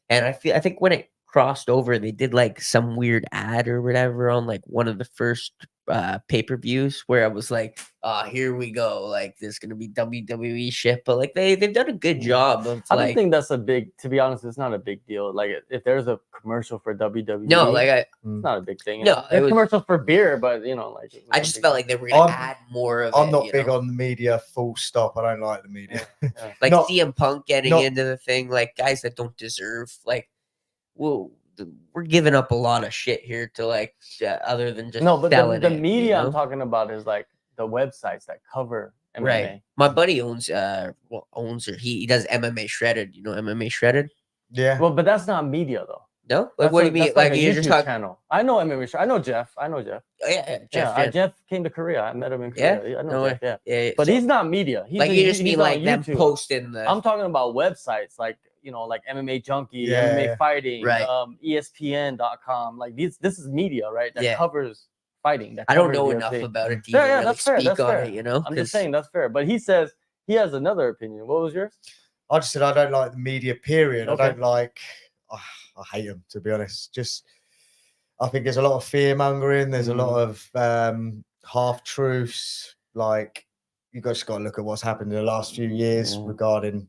and I think when it crossed over, they did like some weird ad or whatever on like one of the first pay-per-views where I was like, here we go, like there's gonna be WWE shit. But like they've done a good job of I don't like, think that's a big. To be honest, it's not a big deal. Like if there's a commercial for WWE, no, like it's not a big thing. You No, know? it There's was- commercials for beer, but you know, like it's I not a just big felt deal. like they were gonna I'm- add more of I'm it. not you big know? on the media. Full stop. I don't like the media. Yeah. Like not- CM Punk getting not- into the thing, like guys that don't deserve, like, well, we're giving up a lot of shit here to like, other than just No, but selling the it, media you know? I'm talking about is like the websites that cover MMA. Right. My buddy owns or he does MMA Shredded. You know MMA Shredded? Yeah. Well, but that's not media though. No? Like That's what do a- you mean? that's Like a you just YouTube talk. channel. I know MMA. I know Jeff. Oh, yeah, Jeff. Jeff. Jeff came to Korea. I met him in Yeah? Korea. I know No Jeff. way. Yeah. Yeah. But so, he's not media. He's like you just he's mean on like them YouTube. posting the. I'm talking about websites like like MMA Junkie, Yeah, MMA yeah. Fighting, Right. ESPN.com. Like this is media, right? That Yeah. covers fighting. That I don't covers know UFC. enough about it to Yeah, even yeah, really that's fair. speak That's on fair. it. You know, I'm just 'cause- saying that's fair. But he says he has another opinion. What was yours? I just said I don't like the media. Period. Okay. I don't like. I hate them, to be honest. Just I think there's a lot of fear mongering. There's a lot of half truths. Like you just got to look at what's happened in the last few years Yeah. regarding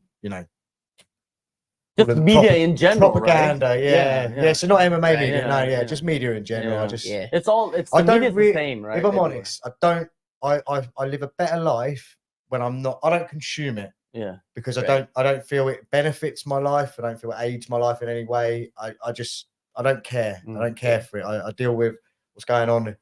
Just all the media in general, propaganda. right? Yeah. So not MMA Right, media. No, yeah. just media in general. I Yeah. just. Yeah. It's I the don't media's really- the same, right? If I'm everywhere. honest, I don't. I live a better life when I'm not. I don't consume it. Yeah. Because Right. I don't feel it benefits my life. I don't feel it aids my life in any way. I don't care. I don't care for it. I deal with what's going on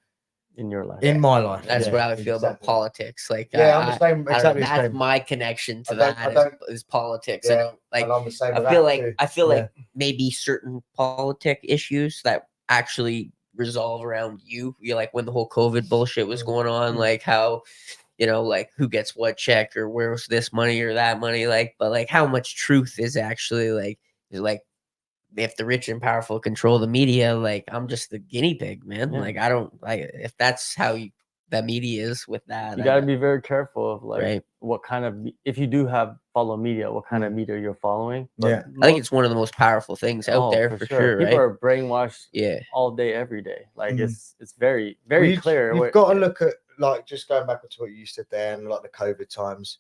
In your life. in my life. That's Yeah, what I feel about exactly. politics. Like, Yeah, I'm the same. I don't know, Exactly the that's same. my connection to I don't- I that don't- is politics. I Yeah, don't like. and I'm the same. I with feel that like too. I feel Yeah. like maybe certain politic issues that actually resolve around you. You like when the whole COVID bullshit was going on, like how like who gets what check or where's this money or that money, like, but like how much truth is actually like if the rich and powerful control the media, like I'm just the guinea pig, man. Yeah. Like I don't like if that's how the media is with that. You I got to don't- be very careful of like Right. what kind of if you do have follow media, what kind of media you're following. But Yeah. I think it's one of the most powerful things out there for sure, People right? are brainwashed Yeah. all day, every day. Like Mm. it's very, Well, very clear. You've what- got to look at like just going back to what you said there, and like the COVID times,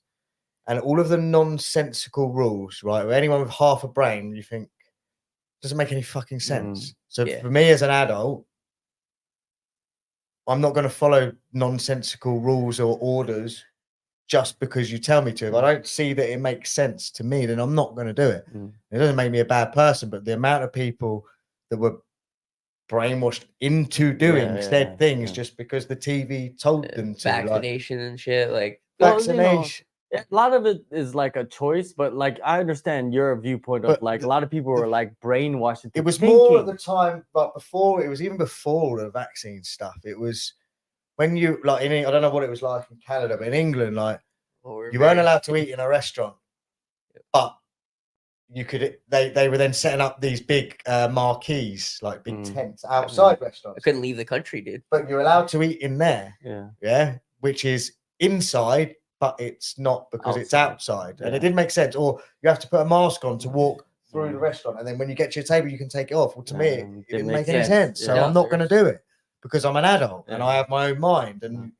and all of the nonsensical rules. Right, where anyone with half a brain, you think doesn't make any fucking sense. So Yeah. for me as an adult, I'm not going to follow nonsensical rules or orders just because you tell me to. If I don't see that it makes sense to me, then I'm not going to do it. It doesn't make me a bad person, but the amount of people that were brainwashed into doing said things just because the TV told them to. Like, Vaccination and shit. Like Well, you know, vaccination. a lot of it is like a choice, but like I understand your viewpoint of But like a lot of people were like brainwashed into It was thinking. more at the time, but before it was even before the vaccine stuff. It was when you like I don't know what it was like in Canada, but in England, like you weren't allowed to eat in a restaurant, but you could. They were then setting up these big marquees, like big tents outside I restaurants. couldn't leave the country, dude. But you're allowed to eat in there, Yeah. which is inside, but it's not because it's outside, and Yeah. it didn't make sense. Or you have to put a mask on to walk through the restaurant, and then when you get to your table, you can take it off. Well, to me, it didn't make any sense. So Yeah. I'm not going to do it because I'm an adult and Yeah. I have my own mind, and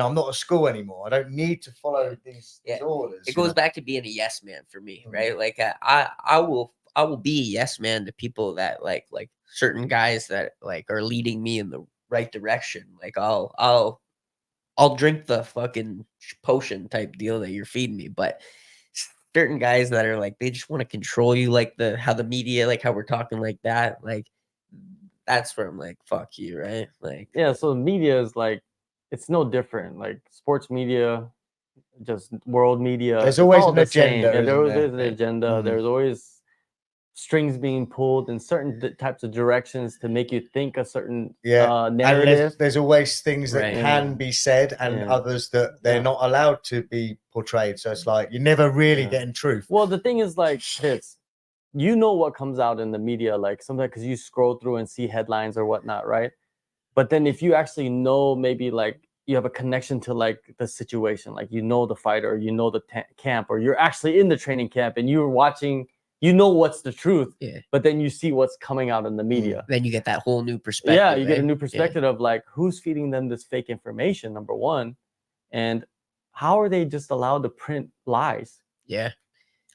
I'm not at school anymore. I don't need to follow these orders. It goes back to being a yes man for me, right? Like I will be a yes man to people that like certain guys that like are leading me in the right direction. Like I'll drink the fucking potion type deal that you're feeding me, but certain guys that are like they just want to control you, like how the media, like how we're talking like that, like that's where I'm like, fuck you, right? Like Yeah, so media is like it's no different. Like sports media, just world media. There's it's always all an the same. agenda, Yeah, isn't there's there? an agenda. Mhm. There's always strings being pulled in certain types of directions to make you think a certain And narrative. there's always things that Right. can be said and Yeah. others that they're not allowed to be portrayed. So it's like you're never really getting truth. Well, the thing is, like, this, you know what comes out in the media, like sometimes because you scroll through and see headlines or whatnot, right? But then if you actually know, maybe like you have a connection to like the situation, like you know the fighter, you know the camp, or you're actually in the training camp and you're watching, you know what's the truth. Yeah. But then you see what's coming out in the media. Then you get that whole new perspective. Yeah, you get a new perspective of like who's feeding them this fake information, number one, and how are they just allowed to print lies? Yeah.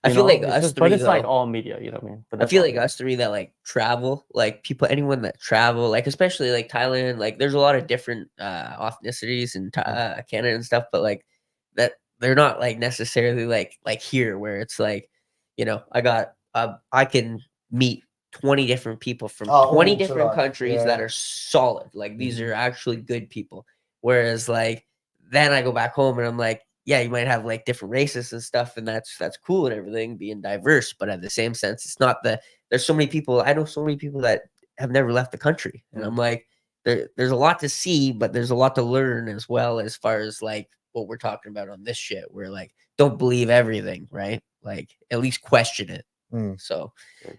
I feel like us three, but it's like all media, you know what I mean? But I feel like us three that like travel, like anyone that travel, like especially like Thailand, like there's a lot of different ethnicities in Canada and stuff, but like that they're not like necessarily like here where it's like, you know, I can meet 20 different people from 20 different countries that are solid. Like these are actually good people. Whereas like then I go back home and I'm like, yeah, you might have like different races and stuff, and that's cool and everything, being diverse. But at the same sense, it's not that there's so many people. I know so many people that have never left the country, and I'm like, there's a lot to see, but there's a lot to learn as well, as far as like what we're talking about on this shit. Where like, don't believe everything, right? Like, at least question it. So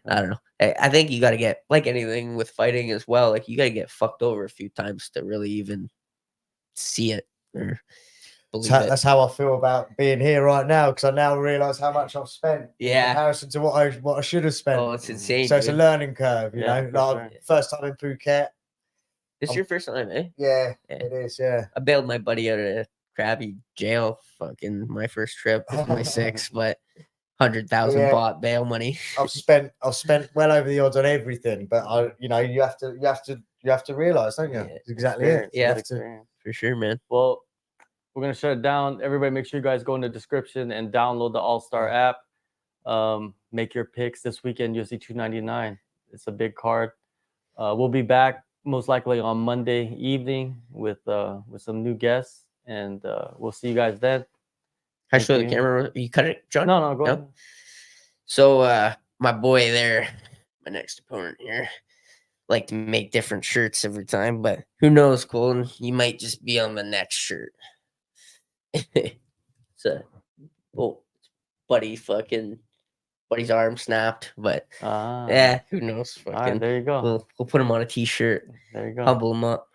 I don't know. I think you got to get, like anything with fighting as well. Like you got to get fucked over a few times to really even see it or. That's how I feel about being here right now, because I now realize how much I've spent in comparison to what I should have spent. Oh, it's insane. So it's a learning curve, you know. Like first time in Phuket. This is your first time, eh? Yeah, it is. Yeah, I bailed my buddy out of Krabby jail. Fucking my first trip with my 6, but 100,000 baht bail money. I've spent well over the odds on everything, but you have to realize, don't you? That's exactly it. Yeah, for sure, man. Well, we're going to shut it down. Everybody, make sure you guys go in the description and download the All-Star app. Make your picks this weekend, UFC 299. It's a big card. We'll be back most likely on Monday evening with some new guests, and we'll see you guys then. I show the camera. You cut it, John? No, go ahead. So my boy there, my next opponent here, like to make different shirts every time, but who knows, Colin? You might just be on the next shirt. So, buddy's arm snapped, but yeah, who knows? All right, there you go. We'll put him on a t-shirt. There you go. Humble him up.